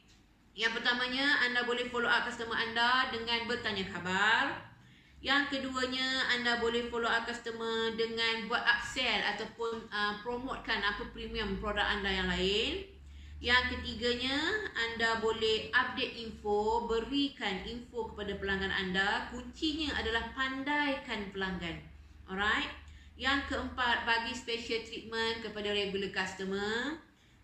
Speaker 3: Yang pertamanya, anda boleh follow up customer anda dengan bertanya khabar. Yang keduanya, anda boleh follow up customer dengan buat upsell ataupun promotekan apa premium produk anda yang lain. Yang ketiganya, anda boleh update info, berikan info kepada pelanggan anda. Kuncinya adalah pandaikan pelanggan. Alright? Yang keempat, bagi special treatment kepada regular customer.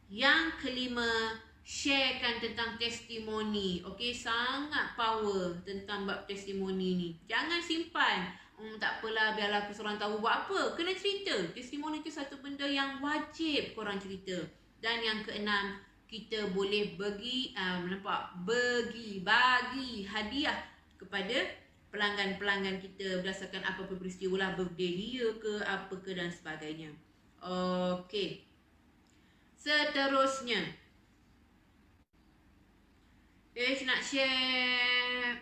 Speaker 3: Yang kelima, sharekan tentang testimoni. Okey, sangat power tentang bab testimoni ni. Jangan simpan. Tak apalah, biarlah aku seorang tahu buat apa. Kena cerita. Testimoni tu satu benda yang wajib korang cerita. Dan yang keenam, kita boleh bagi hadiah kepada pelanggan-pelanggan kita berdasarkan apa-apa peristiwa lah, birthday dia ke, apa ke dan sebagainya. Okey. Seterusnya, nak share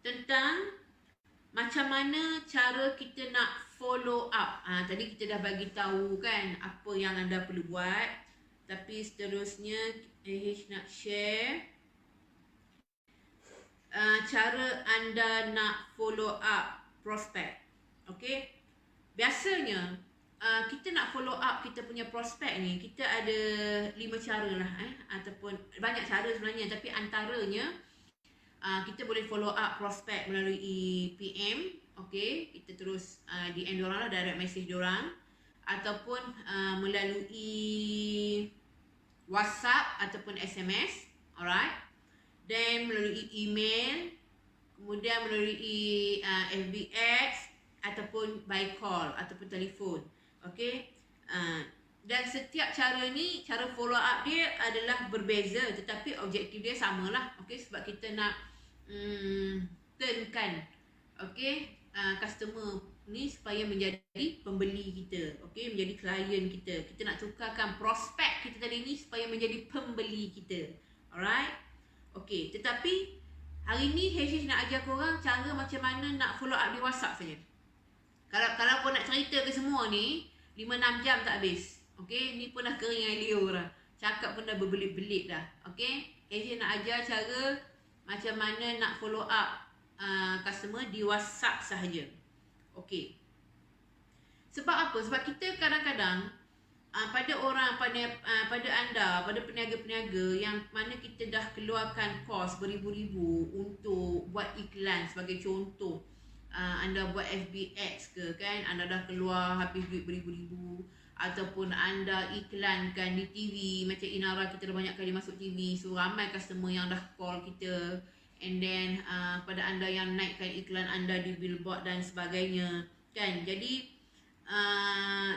Speaker 3: tentang macam mana cara kita nak follow up. Tadi kita dah bagi tahu kan apa yang anda perlu buat. Tapi seterusnya, nak share cara anda nak follow up prospek. Okay. Biasanya kita nak follow up kita punya prospek ni, kita ada 5 cara lah ataupun banyak cara sebenarnya, tapi antaranya kita boleh follow up prospek melalui PM. Okay. Kita terus DM diorang lah, direct message diorang, ataupun melalui WhatsApp ataupun SMS. Alright. Dan melalui email, kemudian melalui FB Ads, ataupun by call ataupun telefon. Okey. Dan setiap cara ni, cara follow up dia adalah berbeza, tetapi objektif dia samalah. Okey, sebab kita nak turnkan customer ni supaya menjadi pembeli kita. Okey, menjadi klien kita. Kita nak tukarkan prospek kita tadi ni supaya menjadi pembeli kita. Alright. Okey, tetapi hari ni HH nak ajar korang cara macam mana nak follow up di WhatsApp saja. Kalau kau nak cerita ke semua ni 5-6 jam tak habis. Okey, ni pun dah kering air liur dah. Cakap pun dah berbelit-belit dah. Okey, HH nak ajar cara macam mana nak follow up customer di WhatsApp sahaja. Okey. Sebab apa? Sebab kita kadang-kadang pada anda, pada peniaga-peniaga yang mana kita dah keluarkan kos beribu-ribu untuk buat iklan. Sebagai contoh, anda buat FBX ke kan, anda dah keluar habis duit beribu-ribu, ataupun anda iklankan di TV. Macam Inara, kita dah banyak kali masuk TV, so ramai customer yang dah call kita. And then pada anda yang naikkan iklan anda di billboard dan sebagainya kan. Jadi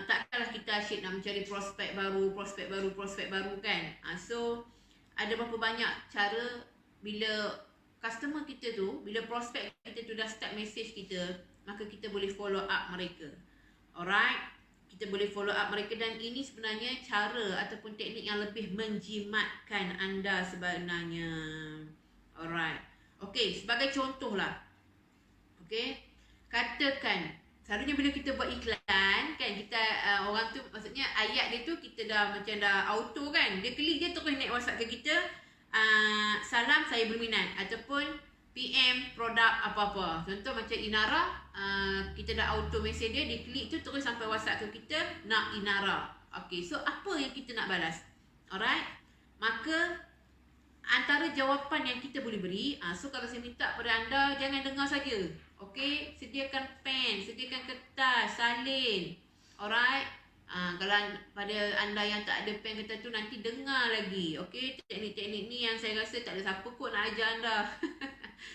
Speaker 3: takkanlah kita asyik nak mencari prospek baru kan. So ada berapa banyak cara bila customer kita tu, bila prospek kita tu dah start message kita, maka kita boleh follow up mereka. Alright, kita boleh follow up mereka, dan ini sebenarnya cara ataupun teknik yang lebih menjimatkan anda sebenarnya. Alright. Okey, sebagai contoh lah. Okey, katakan selalunya bila kita buat iklan kan, kita orang tu, maksudnya ayat dia tu kita dah macam dah auto kan, dia klik je terus naik WhatsApp ke kita, salam saya berminat, ataupun PM produk apa-apa. Contoh macam Inara, kita dah auto message dia, dia klik tu terus sampai WhatsApp ke kita, nak Inara. Okey, so apa yang kita nak balas? Alright, maka antara jawapan yang kita boleh beri, so kalau saya minta pada anda, jangan dengar saja. Okey, sediakan pen, sediakan kertas, salin. Alright. Kalau pada anda yang tak ada pen kertas tu, nanti dengar lagi. Okey, teknik-teknik ni yang saya rasa tak ada siapa kot nak ajar anda.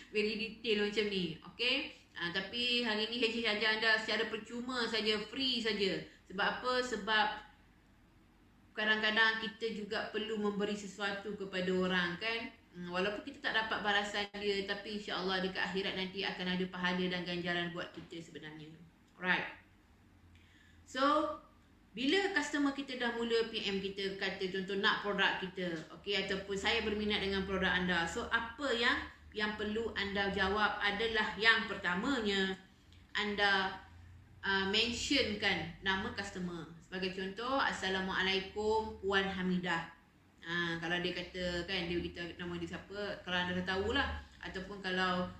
Speaker 3: Very detail macam ni. Okey. Tapi hari ni HH ajar anda secara percuma saja, free saja. Sebab apa? Sebab kadang-kadang kita juga perlu memberi sesuatu kepada orang kan. Walaupun kita tak dapat balasan dia, tapi insya-Allah dekat akhirat nanti akan ada pahala dan ganjaran buat kita sebenarnya. Alright. So, bila customer kita dah mula PM kita, kata contoh nak produk kita, okey, ataupun saya berminat dengan produk anda. So, apa yang perlu anda jawab adalah yang pertamanya, anda mentionkan nama customer. Sebagai contoh, Assalamualaikum Puan Hamidah. Kalau dia kata kan, dia beritahu nama dia siapa, kalau anda dah tahulah. Ataupun kalau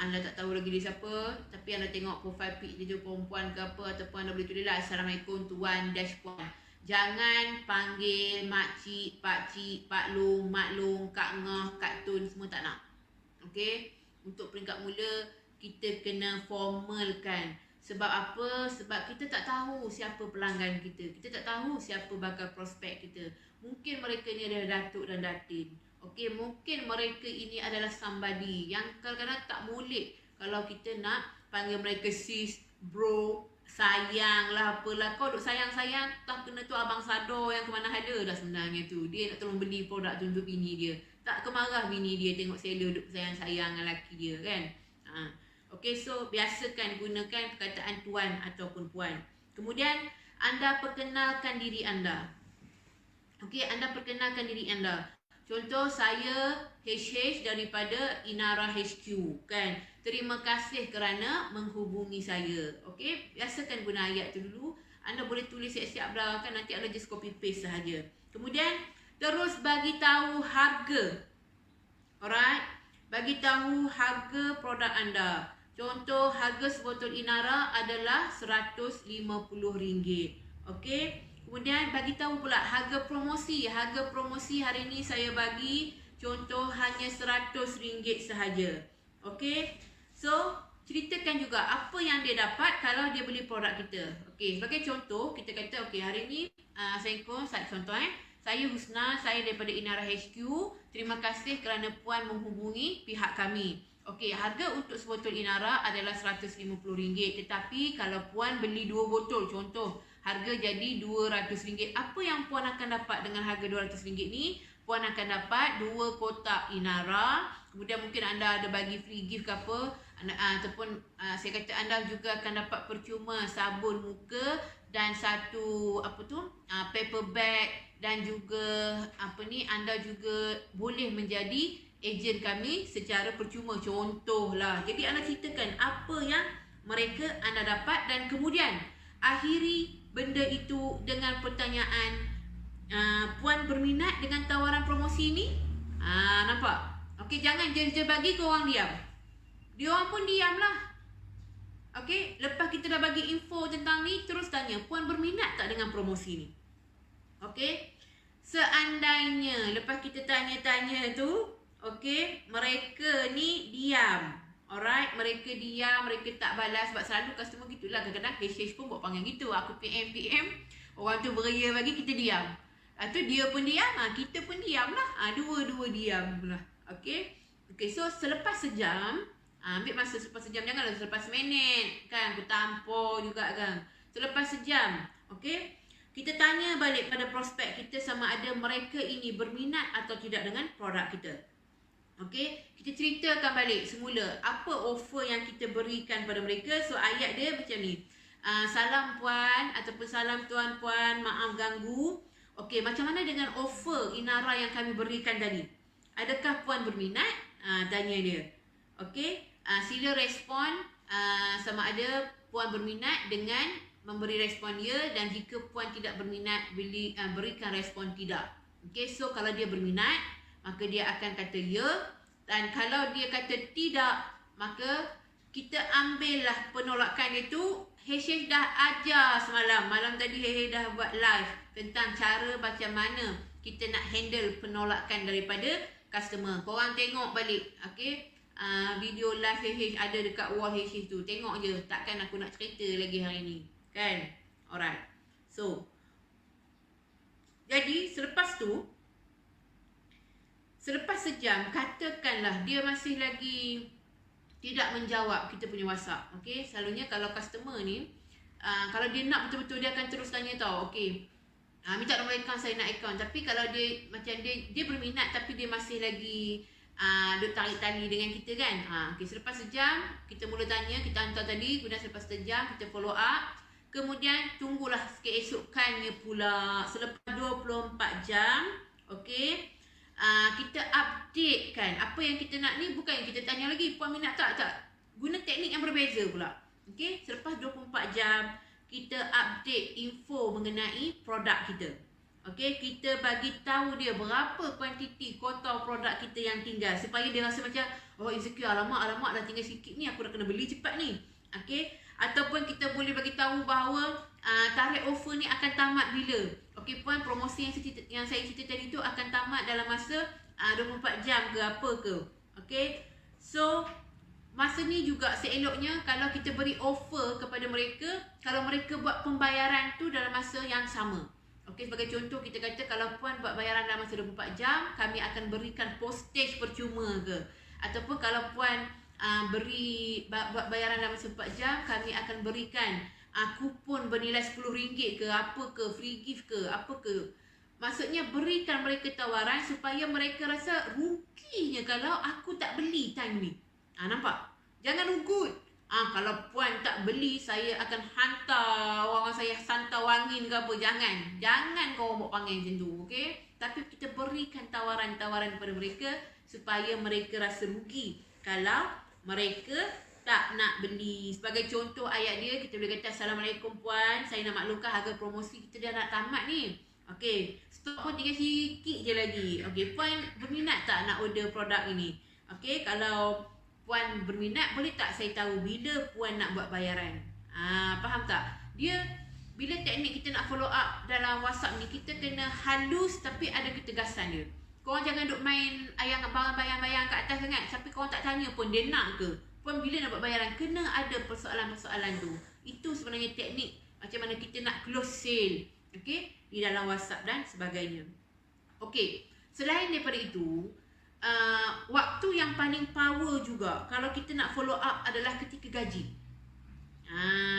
Speaker 3: anda tak tahu lagi dia siapa, tapi anda tengok profile pic dia perempuan ke apa, ataupun anda boleh tulislah Assalamualaikum Tuan dash Puan. Jangan panggil makcik, pakcik, pak long, mak long, kak ngah, kak tun, semua tak nak. Okey, untuk peringkat mula kita kena formalkan. Sebab apa? Sebab kita tak tahu siapa pelanggan kita. Kita tak tahu siapa bakal prospek kita. Mungkin mereka ni adalah datuk dan datin. Okey, mungkin mereka ini adalah somebody yang kadang-kadang tak molek kalau kita nak panggil mereka sis, bro, sayang lah, apalah. Kau duk sayang-sayang, tak kena tu abang Sado yang ke mana ada dah sebenarnya tu. Dia nak tolong beli produk tu untuk bini dia. Tak kemarah bini dia tengok seller duk sayang-sayang dengan lelaki dia kan. Okey, so biasakan gunakan perkataan tuan ataupun puan. Kemudian anda perkenalkan diri anda. Okey, anda perkenalkan diri anda. Contoh, saya HH daripada Inara HQ kan. Terima kasih kerana menghubungi saya. Okey, biasakan guna ayat tu dulu. Anda boleh tulis siap-siap dah kan, nanti anda just copy paste sahaja. Kemudian terus bagi tahu harga. Alright, bagi tahu harga produk anda. Contoh, harga sebotol Inara adalah RM150. Okey. Kemudian bagi tahu pula harga promosi. Harga promosi hari ini saya bagi contoh hanya RM100 sahaja. Okey. So, ceritakan juga apa yang dia dapat kalau dia beli produk kita. Okey, sebagai contoh kita kata okey, hari ini Assalamualaikum, contoh saya Husna, saya daripada Inara HQ. Terima kasih kerana puan menghubungi pihak kami. Okey, harga untuk sebotol Inara adalah RM150. Tetapi kalau puan beli 2 botol, contoh, harga jadi RM200. Apa yang puan akan dapat dengan harga RM200 ni? Puan akan dapat 2 kotak Inara. Kemudian mungkin anda ada bagi free gift ke apa. Ataupun saya kata anda juga akan dapat percuma sabun muka dan satu paper bag, dan juga anda juga boleh menjadi ejen kami secara percuma, contohlah. Jadi anda ceritakan apa yang mereka anda dapat dan kemudian akhiri benda itu dengan pertanyaan, puan berminat dengan tawaran promosi ni? Nampak? Okey, jangan je bagi ke orang diam. Dia orang pun diam lah. Okey, lepas kita dah bagi info tentang ni, terus tanya, puan berminat tak dengan promosi ni? Okey, seandainya lepas kita tanya-tanya tu, okey, mereka ni diam. Alright, mereka diam, mereka tak balas. Sebab selalu customer gitulah, kadang-kadang HH pun buat panggil gitu. Aku PM, orang tu beria bagi, kita diam. Tu dia pun diam, kita pun diam lah. Dua-dua diam lah. Okey, so selepas sejam, ambil masa selepas sejam, janganlah selepas minit kan, aku tampor juga kan. Selepas sejam, okey, kita tanya balik pada prospek kita sama ada mereka ini berminat atau tidak dengan produk kita. Okey, kita ceritakan balik semula apa offer yang kita berikan pada mereka. So ayat dia macam ni. Salam puan ataupun salam tuan puan, maaf ganggu. Okey, macam mana dengan offer Inara yang kami berikan tadi? Adakah puan berminat? Tanya dia. Okey, sila respon sama ada puan berminat dengan memberi respon ya, dan jika puan tidak berminat, berikan respon tidak. Okey, so kalau dia berminat, maka dia akan kata ya, dan kalau dia kata tidak, maka kita ambillah penolakan itu. HH dah ajar semalam, malam tadi HH dah buat live tentang cara macam mana kita nak handle penolakan daripada customer. Korang tengok balik, okey, video live HH ada dekat wall HH tu, tengok je, takkan aku nak cerita lagi hari ni kan. Alright, so jadi selepas tu, selepas sejam, katakanlah dia masih lagi tidak menjawab kita punya WhatsApp. Okey, selalunya kalau customer ni, kalau dia nak betul-betul, dia akan terus tanya tau. Okey, minta nombor akaun, saya nak akaun. Tapi kalau dia macam dia berminat tapi dia masih lagi duk tarik tali dengan kita kan. Okey, selepas sejam kita mula tanya, kita hantar tadi, kemudian selepas sejam kita follow up. Kemudian tunggulah keesokannya pula, selepas 24 jam, okey, kita update kan apa yang kita nak ni. Bukan yang kita tanya lagi, puan minat tak? Guna teknik yang berbeza pula. Okey, selepas 24 jam kita update info mengenai produk kita. Okey, kita bagi tahu dia berapa kuantiti kotor produk kita yang tinggal, supaya dia rasa macam, oh insecure, alamak dah tinggal sikit ni, aku dah kena beli cepat ni. Okey, ataupun kita boleh bagi tahu bahawa tarikh offer ni akan tamat bila. Okey puan, promosi yang saya cerita tadi tu akan tamat dalam masa 24 jam ke apa ke. Okey, so masa ni juga seeloknya kalau kita beri offer kepada mereka, kalau mereka buat pembayaran tu dalam masa yang sama. Okey, sebagai contoh kita kata kalau puan buat bayaran dalam masa 24 jam, kami akan berikan postage percuma ke. Ataupun kalau puan buat bayaran dalam masa 4 jam, kami akan berikan kupon bernilai RM10 ke, apa ke, free gift ke, apa ke. Maksudnya berikan mereka tawaran supaya mereka rasa ruginya kalau aku tak beli time ni. Nampak? Jangan ugut. Kalau puan tak beli, saya akan hantar orang saya santar wangin ke apa. Jangan kau buat panggil macam tu, okey? Tapi kita berikan tawaran-tawaran kepada mereka supaya mereka rasa rugi kalau mereka tak nak beli. Sebagai contoh ayat dia, kita boleh kata, Assalamualaikum puan, saya nak maklumkan harga promosi kita dah nak tamat ni. Okey, stok pun tinggal sikit je lagi. Okey, puan berminat tak nak order produk ini? Okey, kalau puan berminat, boleh tak saya tahu bila puan nak buat bayaran? Faham tak? Dia, bila teknik kita nak follow up dalam WhatsApp ni, kita kena halus tapi ada ketegasan dia. Korang jangan duk main ayang bayang-bayang kat atas sangat. Tapi korang tak tanya pun dia nak ke. Puan bila nak buat bayaran, kena ada persoalan-persoalan tu. Itu sebenarnya teknik macam mana kita nak close sale, okey, di dalam WhatsApp dan sebagainya. Okey, selain daripada itu, waktu yang paling power juga kalau kita nak follow up adalah ketika gaji.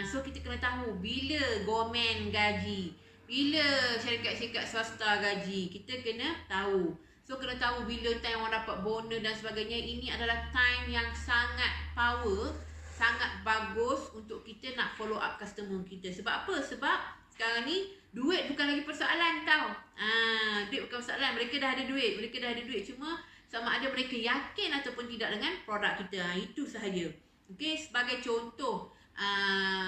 Speaker 3: So kita kena tahu bila government gaji, bila syarikat-syarikat swasta gaji, kita kena tahu. So kena tahu bila time orang dapat bonus dan sebagainya. Ini adalah time yang sangat power, sangat bagus untuk kita nak follow up customer kita. Sebab apa? Sebab sekarang ni duit bukan lagi persoalan tau. Duit bukan persoalan. Mereka dah ada duit. Cuma sama ada mereka yakin ataupun tidak dengan produk kita. Itu sahaja. Okay, sebagai contoh,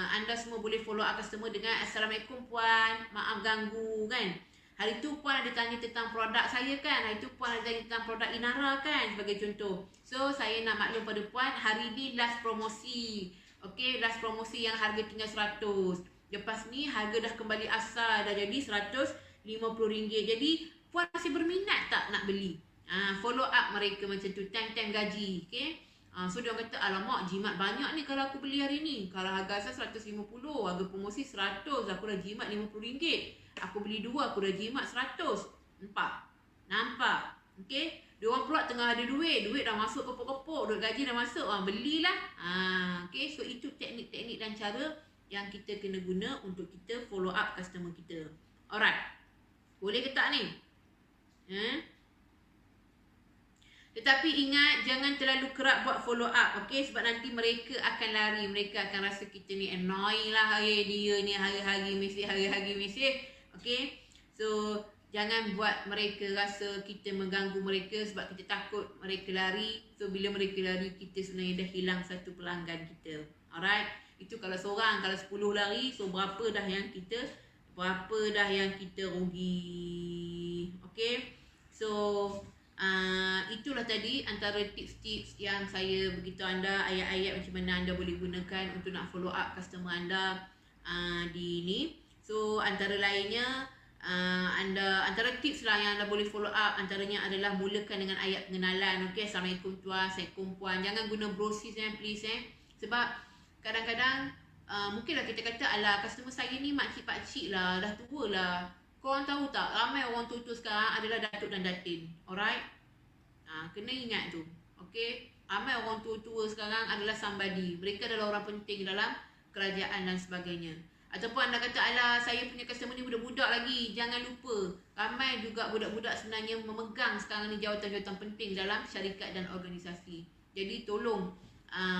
Speaker 3: anda semua boleh follow up customer dengan Assalamualaikum puan, maaf ganggu kan. Hari tu puan ada tanya tentang produk saya kan. Hari tu puan ada tanya tentang produk Inara kan, sebagai contoh. So saya nak maklum pada puan, hari ni last promosi. Okay, last promosi yang harga tinggal 100. Lepas ni harga dah kembali asal, dah jadi RM150. Jadi puan masih berminat tak nak beli? Follow up mereka macam tu, time-time gaji. Okay, so dia orang kata, alamak jimat banyak ni kalau aku beli hari ni. Kalau harga asal 150, harga promosi 100, aku dah jimat RM50. Aku beli 2, aku dah jimat 100. Nampak? Okay, dia orang pula tengah ada duit dah masuk kepok-kepok, duit gaji dah masuk, belilah. Okay, so itu teknik-teknik dan cara yang kita kena guna untuk kita follow up customer kita. Alright, boleh ke tak ni? Tetapi ingat, jangan terlalu kerap buat follow up, okay? Sebab nanti mereka akan lari, mereka akan rasa kita ni annoying lah. Dia ni hari-hari mesej, okay? So jangan buat mereka rasa kita mengganggu mereka, sebab kita takut mereka lari. So bila mereka lari, kita sebenarnya dah hilang satu pelanggan kita. Alright, itu kalau seorang. Kalau 10 lari, so berapa dah yang kita rugi. Okay, so itulah tadi antara tips-tips yang saya beritahu anda, ayat-ayat macam mana anda boleh gunakan untuk nak follow up customer anda di ni. So antara lainnya, antara tips lah yang anda boleh follow up, antaranya adalah mulakan dengan ayat pengenalan. Okay, Assalamualaikum tuan, Assalamualaikum puan. Jangan guna brosis please. Sebab kadang-kadang mungkinlah kita kata, alah customer saya ni makcik-pakcik lah, dah tua lah. Korang tahu tak, ramai orang tua-tua sekarang adalah datuk dan datin. Alright, kena ingat tu. Okay, ramai orang tua-tua sekarang adalah somebody. Mereka adalah orang penting dalam kerajaan dan sebagainya. Ataupun anda kata, alah saya punya customer ni budak-budak lagi. Jangan lupa, ramai juga budak-budak sebenarnya memegang sekarang ni jawatan-jawatan penting dalam syarikat dan organisasi. Jadi tolong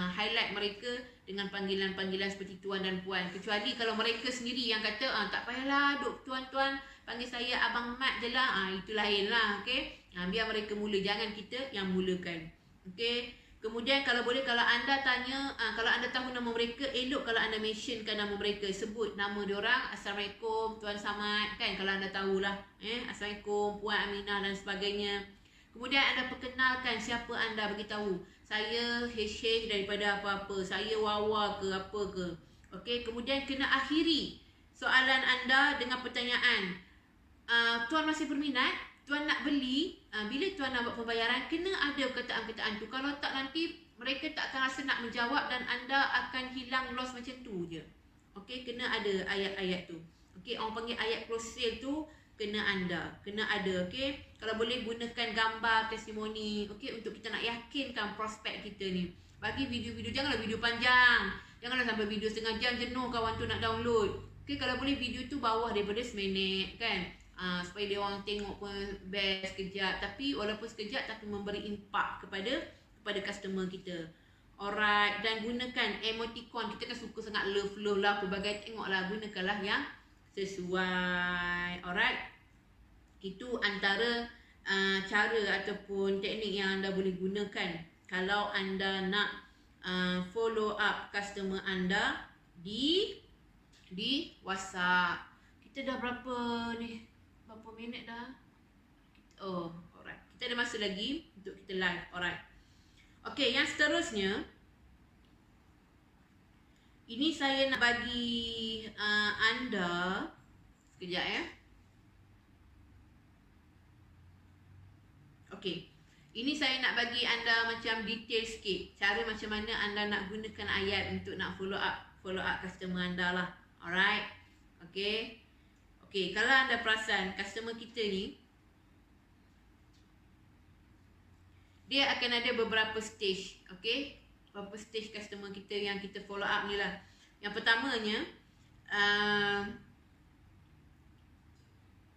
Speaker 3: highlight mereka dengan panggilan-panggilan seperti tuan dan puan. Kecuali kalau mereka sendiri yang kata, tak payahlah duk tuan-tuan, panggil saya abang mat je lah. Itu lain lah. Okay, biar mereka mula, jangan kita yang mulakan. Okay, kemudian kalau boleh, kalau anda tanya, kalau anda tahu nama mereka, elok kalau anda mentionkan nama mereka. Sebut nama diorang, Assalamualaikum Tuan Samad kan, kalau anda tahulah. Assalamualaikum Puan Aminah dan sebagainya. Kemudian anda perkenalkan siapa anda, beritahu saya Syekh daripada apa-apa, saya Wawa ke apa ke. Okey, kemudian kena akhiri soalan anda dengan pertanyaan, tuan masih berminat, tuan nak beli, bila tuan nak buat pembayaran, kena ada perkataan-perkataan tu. Kalau tak, nanti mereka tak akan rasa nak menjawab dan anda akan hilang loss macam tu je. Okey, kena ada ayat-ayat tu. Okey, orang panggil ayat close sale tu, kena ada. Okey, kalau boleh gunakan gambar testimoni, okey, untuk kita nak yakinkan prospek kita ni. Bagi video-video, janganlah video panjang, janganlah sampai video setengah jam, jenuh kawan tu nak download. Okey, kalau boleh video tu bawah daripada seminit kan, supaya dia orang tengok pun best sekejap, tapi walaupun sekejap tapi memberi impak kepada customer kita. Alright, dan gunakan emoticon. Kita kan suka sangat love lah, pelbagai, tengoklah, gunakanlah yang sesuai. Alright, itu antara cara ataupun teknik yang anda boleh gunakan kalau anda nak follow up customer anda di WhatsApp. Kita dah berapa minit dah? Oh, alright, kita ada masa lagi untuk kita live. Alright, okay, yang seterusnya, ini saya nak bagi anda sekejap ya. Okey, ini saya nak bagi anda macam detail sikit cara macam mana anda nak gunakan ayat untuk nak follow up customer anda lah. Alright, okey, kalau anda perasan customer kita ni, dia akan ada beberapa stage. Okay, beberapa stage customer kita yang kita follow up ni lah. Yang pertamanya,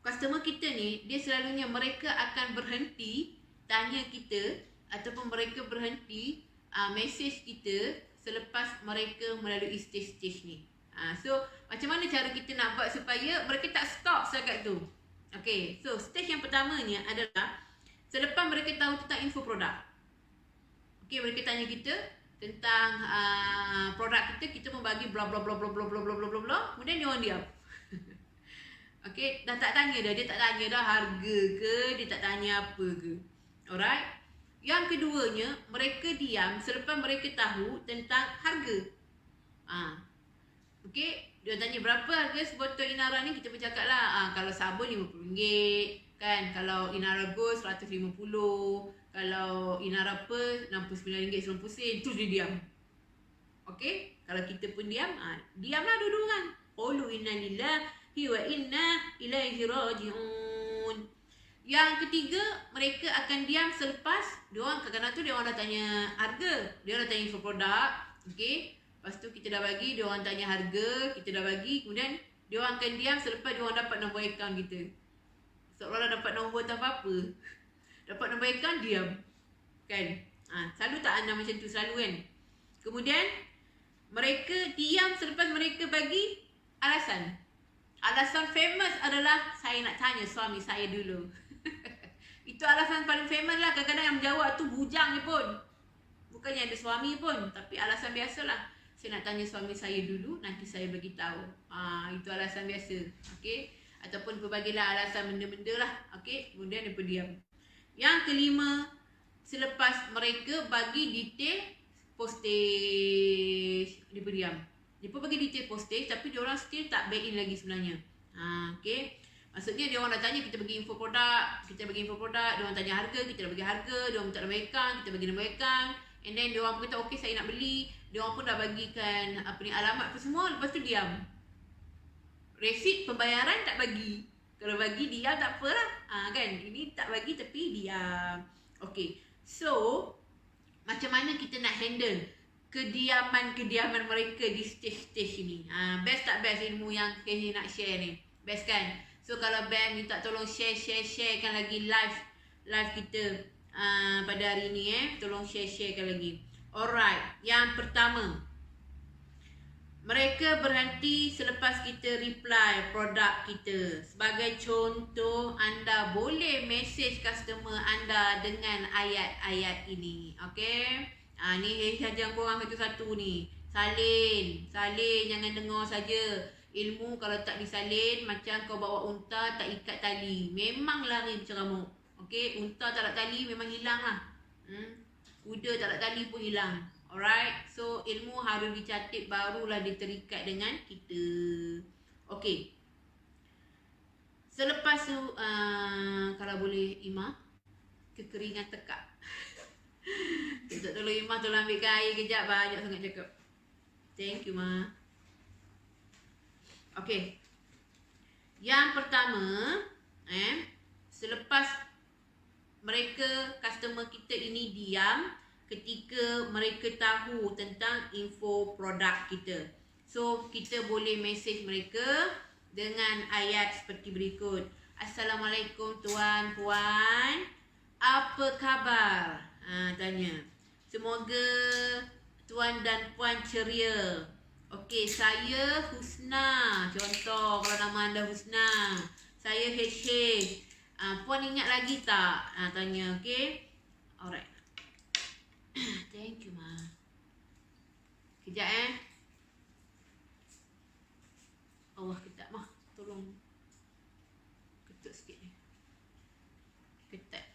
Speaker 3: customer kita ni, dia selalunya mereka akan berhenti tanya kita ataupun mereka berhenti message kita selepas mereka melalui stage-stage ni. So, macam mana cara kita nak buat supaya mereka tak stop setakat tu? Okay, so stage yang pertamanya adalah selepas mereka tahu tentang info produk. Okay, mereka tanya kita tentang produk kita, kita membagi bla bla bla bla bla bla bla bla bla bla, kemudian dia orang diam. Okay, dah tak tanya dah, dia tak tanya dah harga ke, dia tak tanya apa ke. Alright. Yang keduanya, mereka diam selepas mereka tahu tentang harga. Okay, dia tanya berapa harga sebotol Inara ni, kita bercakap lah, kalau sabun RM50 kan, kalau Inara Gold RM150, kalau Inara Pearl RM69.90, terus dia diam. Okay, kalau kita pun diam, diamlah dua-dua kan. Qulu inna lillahi wa inna ilaihi raji'un. Yang ketiga, mereka akan diam selepas diorang kadang-kadang tu diorang dah tanya harga, diorang dah tanya info produk. Okay, lepas tu kita dah bagi, diorang tanya harga, kita dah bagi, kemudian diorang akan diam selepas diorang dapat nombor akaun kita. Seolah-olah dapat nombor tak apa-apa. Dapat nombor akaun, diam. Kan? Selalu tak anda macam tu, selalu kan? Kemudian mereka diam selepas mereka bagi alasan. Alasan famous adalah, saya nak tanya suami saya dulu. Itu alasan paling famous lah. Kadang-kadang yang menjawab tu bujang je pun, bukannya ada suami pun, tapi alasan biasalah. Saya nak tanya suami saya dulu, nanti saya bagi tahu. Itu alasan biasa. Okay? Ataupun berbagilah alasan benda-benda lah. Okay? Kemudian dia diam. Yang kelima, selepas mereka bagi detail postage, dia diam. Dia pun bagi detail postage, tapi dia orang still tak back in lagi sebenarnya. Okay? Maksudnya dia orang dah tanya, kita bagi info produk, dia orang tanya harga, kita dah bagi harga, dia orang minta nombor akaun, kita bagi nombor akaun, and then dia orang pun kata okey saya nak beli, dia orang pun dah bagikan alamat apa semua, lepas tu diam. Resit pembayaran tak bagi. Kalau bagi diam tak apalah. Kan? Ini tak bagi tapi diam. Okey. So, macam mana kita nak handle kediaman mereka di stage-stage ini? Best tak best ilmu yang KJ nak share ni? Best kan? So kalau best, minta tolong sharekan lagi live kita pada hari ni tolong sharekan lagi. Alright, yang pertama, mereka berhenti selepas kita reply produk kita. Sebagai contoh, anda boleh message customer anda dengan ayat-ayat ini. Okay? Ni saja korang satu-satu ni. Salin, jangan dengar saja. Ilmu kalau tak disalin, macam kau bawa unta tak ikat tali, memang lari berceramuk. Okay? Unta tak ada tali memang hilang lah. Kuda tak ada tali pun hilang. Alright, so ilmu harus dicatat, barulah dia terikat dengan kita. Okay. Selepas tu, kalau boleh Ima, kekeringan tekak. Kita tolong Ima, tolong ambilkan air kejap, banyak sangat cakap. Thank you Ma. Okay. Yang pertama, selepas mereka, customer kita ini diam ketika mereka tahu tentang info produk kita. So, kita boleh message mereka dengan ayat seperti berikut. Assalamualaikum tuan, puan. Apa khabar? Tanya. Semoga tuan dan puan ceria. Okey, saya Husna. Contoh, kalau nama anda Husna. Saya Hesh. Puan ingat lagi tak? Tanya, okey. Alright. Thank you, Ma. Kejap, Allah, kejap, Ma. Tolong. Ketuk sikit ni. Ketat.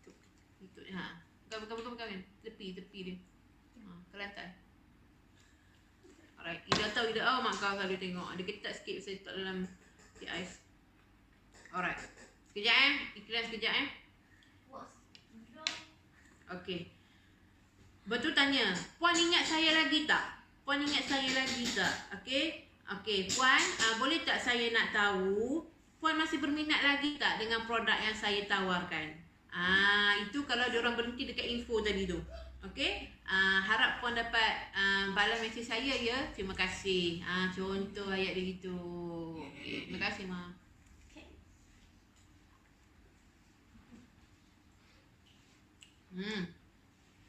Speaker 3: Ketuk ni, Bukan. Tepi dia. Kelantan. Alright. Ida tahu, mak kau selalu tengok. Ada ketat sikit saya letak dalam the ais. Alright. Sekejap, Ikhlas sekejap, Okey. Betul tanya, puan ingat saya lagi tak? Okey. Okey, puan, boleh tak saya nak tahu puan masih berminat lagi tak dengan produk yang saya tawarkan? Itu kalau diorang berhenti dekat info tadi tu. Okey, harap puan dapat balas mesej saya ya. Terima kasih. Contoh ayat dia gitu. Okay, terima kasih Ma.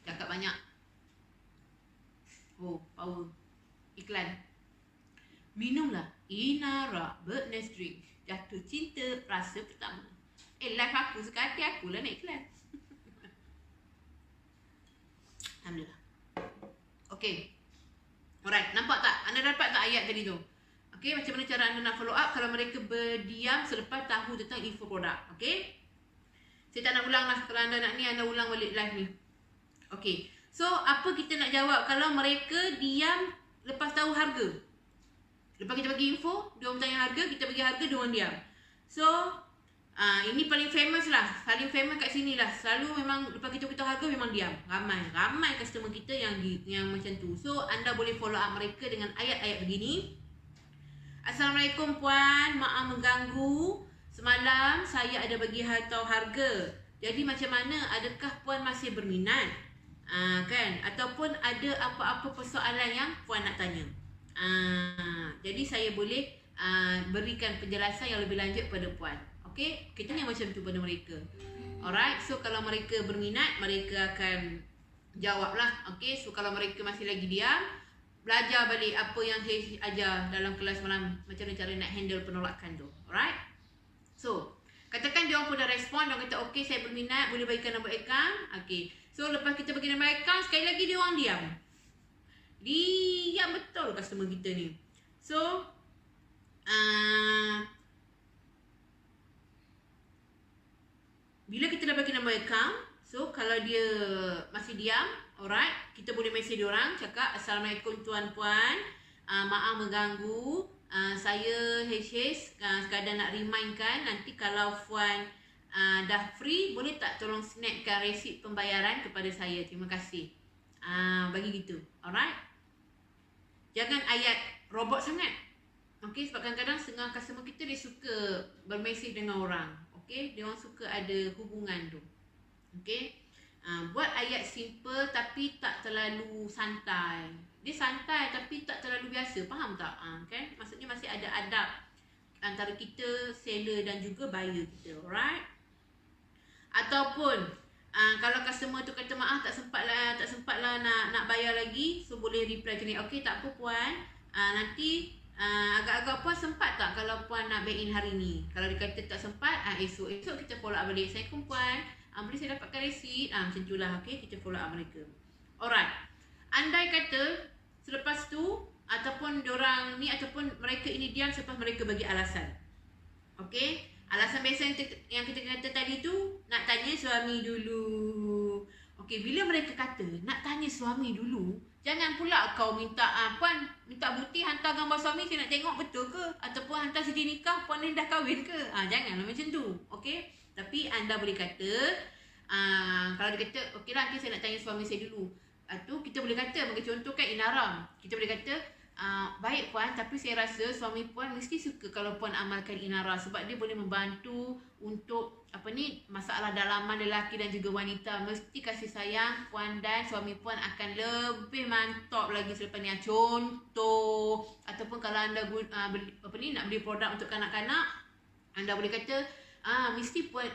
Speaker 3: Cakap banyak. Oh, power. Iklan. Minumlah Inara Birdnest Drink. Jatuh cinta rasa pertama. Live aku suka hati aku lah nak iklan. Alhamdulillah. Okay. Alright, nampak tak? Anda dapat tak ayat tadi tu? Okay, macam mana cara anda nak follow up kalau mereka berdiam selepas tahu tentang info produk. Okay. Saya tak nak ulang lah. Kalau anda nak ni, anda ulang balik live ni. Okay. So, apa kita nak jawab kalau mereka diam lepas tahu harga? Lepas kita bagi info, dia orang tanya harga, kita bagi harga, dia orang diam. So, ini paling famous lah. Paling famous kat sini lah. Selalu memang lepas kita beritahu harga memang diam. Ramai customer kita yang macam tu. So, anda boleh follow up mereka dengan ayat-ayat begini. Assalamualaikum puan, maaf mengganggu. Semalam saya ada bagi tahu harga. Jadi macam mana? Adakah puan masih berminat? Kan? Ataupun ada apa-apa persoalan yang puan nak tanya? Jadi saya boleh berikan penjelasan yang lebih lanjut pada puan. Okay, kita tanya macam tu pada mereka. Alright, so kalau mereka berminat, mereka akan jawab lah. Okay, so kalau mereka masih lagi diam, belajar balik apa yang saya ajar dalam kelas malam, macam mana cara nak handle penolakan tu. Alright, so katakan dia orang pun dah respon, dia orang kata okay saya berminat, boleh bagikan nombor akaun. Okay, so lepas kita bagi nombor akaun, sekali lagi dia orang diam. Diam betul customer kita ni. So bila kita dah bagi nombor akaun, so kalau dia masih diam, alright, kita boleh mesej dia orang, cakap Assalamualaikum tuan-puan, maaf mengganggu, saya HH sekadar nak remindkan nanti kalau puan dah free, boleh tak tolong snapkan resit pembayaran kepada saya, terima kasih. Bagi gitu, alright. Jangan ayat robot sangat. Okay, sebab kadang-kadang setengah customer kita dia suka bermesej dengan orang. Okay, dia orang suka ada hubungan tu. Okay, buat ayat simple tapi tak terlalu santai. Dia santai tapi tak terlalu biasa, faham tak? Kan? Maksudnya masih ada adab antara kita, seller dan juga buyer kita, alright? Ataupun kalau customer tu kata maaf tak sempat lah nak bayar lagi, so boleh reply macam ni. Okay, tak apa puan, nanti agak-agak puan sempat tak kalau puan nak back in hari ni? Kalau dia kata tak sempat, esok kita follow up balik. Assalamualaikum puan, boleh saya dapatkan resit? Macam tu lah. Okay, kita follow up mereka. Alright, andai kata selepas tu ataupun diorang ni ataupun mereka ini diam selepas mereka bagi alasan. Okay, alasan biasa yang kita kata tadi tu, nak tanya suami dulu. Okay, bila mereka kata nak tanya suami dulu, jangan pula kau minta puan minta bukti hantar gambar suami saya nak tengok betul ke, ataupun hantar CD nikah puan ni dah kahwin ke. Janganlah macam tu. Okey, tapi anda boleh kata kalau dia kata okeylah nanti saya nak tanya suami saya dulu. Tu kita boleh kata, bagi contoh kan Inara, kita boleh kata baik puan, tapi saya rasa suami puan mesti suka kalau puan amalkan Inara sebab dia boleh membantu untuk masalah dalaman lelaki dan juga wanita. Mesti kasih sayang puan dan suami puan akan lebih mantap lagi selepas ni. Contoh, ataupun kalau anda nak beli produk untuk kanak-kanak, anda boleh kata mesti puan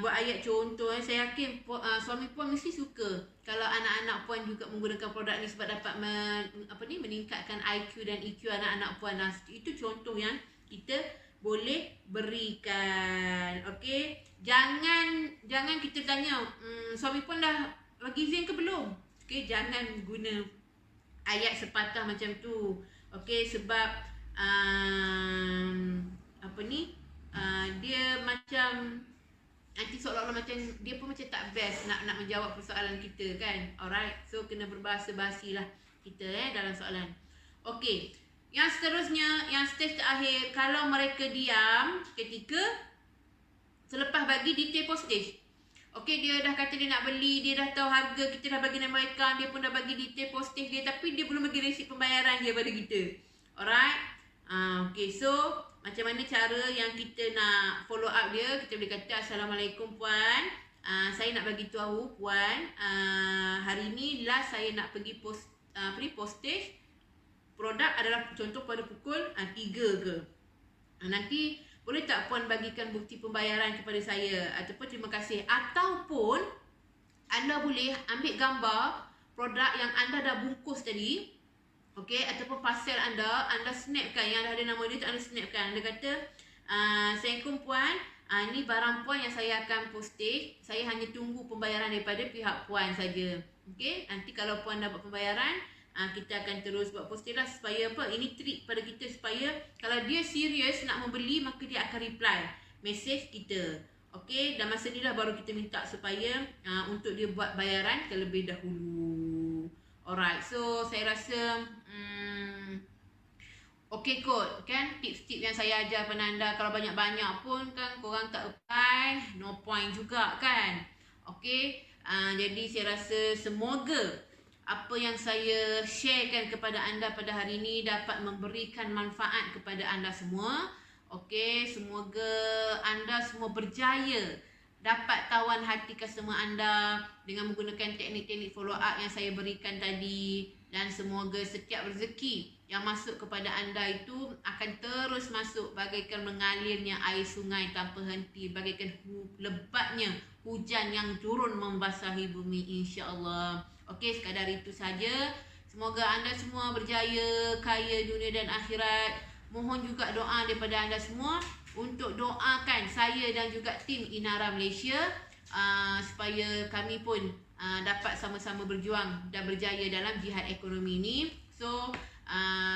Speaker 3: buat ayat contoh. Saya yakin suami puan mesti suka kalau anak-anak puan juga menggunakan produk ni sebab dapat meningkatkan IQ dan EQ anak-anak puan. Itu contoh yang kita boleh berikan. Okey, jangan kita tanya suami puan dah bagi izin ke belum. Okey, jangan guna ayat sepatah macam tu. Okey, sebab dia macam nanti seolah-olah macam dia pun macam tak best nak menjawab persoalan kita kan. Alright, so kena berbahasa basi lah kita dalam soalan. Okey, yang seterusnya, yang stage terakhir, kalau mereka diam ketika selepas bagi detail postage. Okey, dia dah kata dia nak beli, dia dah tahu harga, kita dah bagi nama akaun, dia pun dah bagi detail postage dia, tapi dia belum bagi resit pembayaran dia pada kita. Alright. Okey, so macam mana cara yang kita nak follow up dia. Kita boleh kata, Assalamualaikum Puan, saya nak bagi tahu Puan, hari ni last saya nak pergi postage produk adalah contoh pada pukul 3 ke. Nanti boleh tak Puan bagikan bukti pembayaran kepada saya, ataupun terima kasih, ataupun anda boleh ambil gambar produk yang anda dah bungkus tadi, okey, ataupun parcel anda snapkan, yang dah ada nama dia tu anda snapkan. Anda kata, Assalamualaikum Puan, ni barang Puan yang saya akan postage, saya hanya tunggu pembayaran daripada pihak Puan saja. Okey, nanti kalau Puan dapat pembayaran, kita akan terus buat postage lah, supaya apa, ini trik pada kita, supaya kalau dia serius nak membeli, maka dia akan reply message kita. Okey, dan masa ni lah baru kita minta supaya untuk dia buat bayaran terlebih dahulu. Alright, so saya rasa okey kot kan, tips-tips yang saya ajar pada anda. Kalau banyak-banyak pun kan korang tak apply, no point juga kan. Okey, jadi saya rasa semoga apa yang saya sharekan kepada anda pada hari ini dapat memberikan manfaat kepada anda semua. Okey, semoga anda semua berjaya dapat tawan hati customer anda dengan menggunakan teknik-teknik follow up yang saya berikan tadi. Dan semoga setiap rezeki yang masuk kepada anda itu akan terus masuk bagaikan mengalirnya air sungai tanpa henti, bagaikan lebatnya hujan yang turun membasahi bumi, insya-Allah. Okey, sekadar itu saja. Semoga anda semua berjaya, kaya dunia dan akhirat. Mohon juga doa daripada anda semua untuk doakan saya dan juga tim Inara Malaysia, supaya kami pun dapat sama-sama berjuang dan berjaya dalam jihad ekonomi ini. So,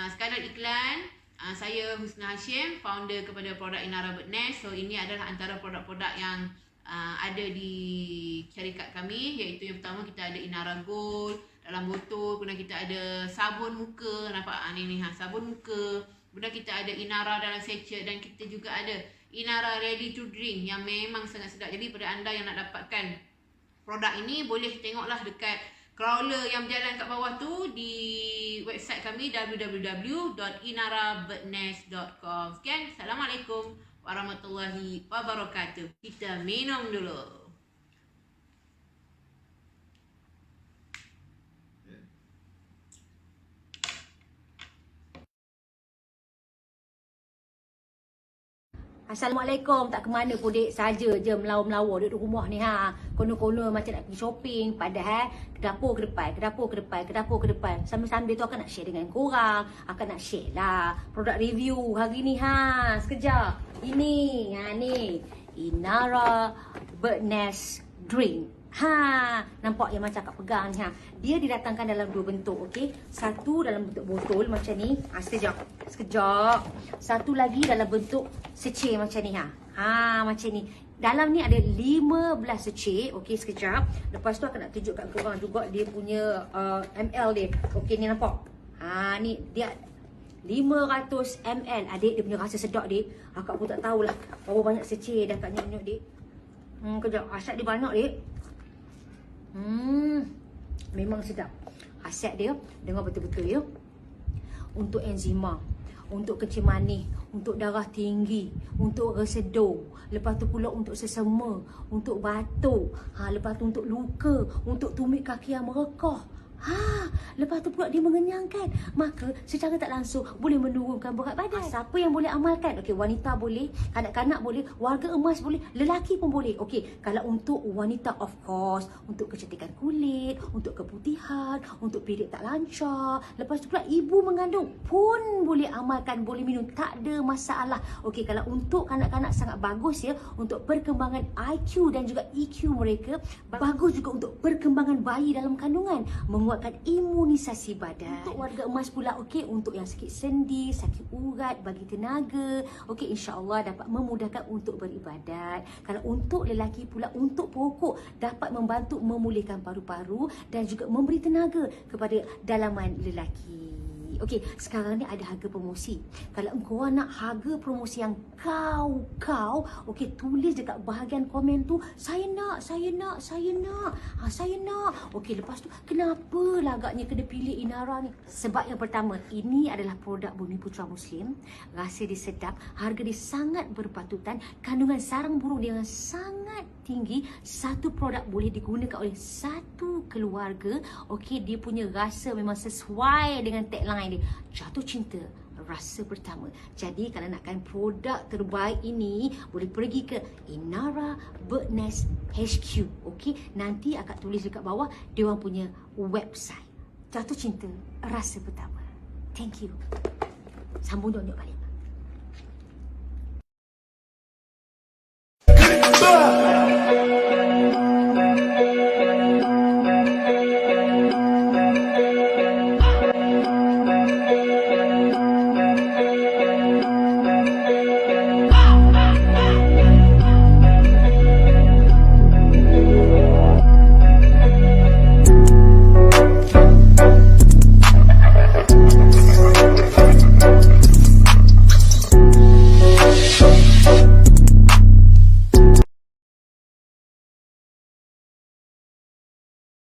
Speaker 3: sekadar iklan, saya Husna Hashim, founder kepada produk Inara Bird Nest. So, ini adalah antara produk-produk yang ada di syarikat kami, iaitu yang pertama kita ada Inara Gold dalam botol, kemudian kita ada sabun muka, nampak ni sabun muka. Kemudian kita ada Inara dalam sachet, dan kita juga ada Inara Ready to Drink yang memang sangat sedap. Jadi pada anda yang nak dapatkan produk ini, boleh tengoklah dekat crawler yang berjalan kat bawah tu di website kami www.inarabirdnest.com. Sekian, Assalamualaikum warahmatullahi wabarakatuh. Kita minum dulu.
Speaker 4: Assalamualaikum, tak ke mana pun dek, saja je melawar-melawar duduk rumah ni ha. Kono-kono macam nak pergi shopping, padahal ke dapur ke depan, ke dapur ke depan, ke dapur ke depan. Sambil-sambil tu akan nak share dengan korang, akan nak share lah produk review hari ni ha. Sekejap. Ini, ni Inara Bird Nest Drink. Nampak yang macam Kak pegang ni ha. Dia didatangkan dalam dua bentuk, okey. Satu dalam bentuk botol macam ni. Sekejap. Satu lagi dalam bentuk secik macam ni ha. Macam ni. Dalam ni ada 15 secik, okey, sekejap. Lepas tu akan nak tunjuk kat korang juga dia punya ml dia. Okey, ni nampak. Ni dia 500 ml. Adik, dia punya rasa sedap dek. Akak pun tak tahulah berapa banyak secik dah kat nyok-nyok dek. Kejap, asap dia banyak dek. Memang sedap. Khasiat dia, dengar betul-betul ya. Untuk enzima, untuk kencing manis, untuk darah tinggi, untuk resedung, lepas tu pula untuk sesama, untuk batuk, lepas tu untuk luka, untuk tumit kaki yang merekah. Lepas tu pula dia mengenyangkan. Maka secara tak langsung boleh menurunkan berat badan. Siapa yang boleh amalkan? Okey, wanita boleh, kanak-kanak boleh, warga emas boleh, lelaki pun boleh. Okey, kalau untuk wanita of course, untuk kecantikan kulit, untuk keputihan, untuk period tak lancar. Lepas tu pula ibu mengandung pun boleh amalkan, boleh minum, tak ada masalah. Okey, kalau untuk kanak-kanak sangat bagus ya, untuk perkembangan IQ dan juga EQ mereka. Bagus juga untuk perkembangan bayi dalam kandungan, menguatkan imunisasi badan. Untuk warga emas pula, okey, untuk yang sakit sendi, sakit urat, bagi tenaga, okey, insya-Allah dapat memudahkan untuk beribadat. Kalau untuk lelaki pula, untuk pokok, dapat membantu memulihkan paru-paru dan juga memberi tenaga kepada dalaman lelaki. Okey, sekarang ni ada harga promosi. Kalau engkau nak harga promosi yang kau, okey, tulis dekat bahagian komen tu, saya nak. Okey, lepas tu kenapa agaknya kena pilih Inara ni? Sebab yang pertama, ini adalah produk Bumi Putra Muslim. Rasa dia sedap, harga dia sangat berpatutan, kandungan sarang burung dia yang sangat tinggi. Satu produk boleh digunakan oleh satu keluarga. Okey, dia punya rasa memang sesuai dengan tagline dia, jatuh cinta rasa pertama. Jadi kalau nakkan produk terbaik ini, boleh pergi ke Inara Bird Nest HQ. Okey, nanti akan tulis dekat bawah dia orang punya website. Jatuh cinta rasa pertama. Thank you. Sambung dok balik.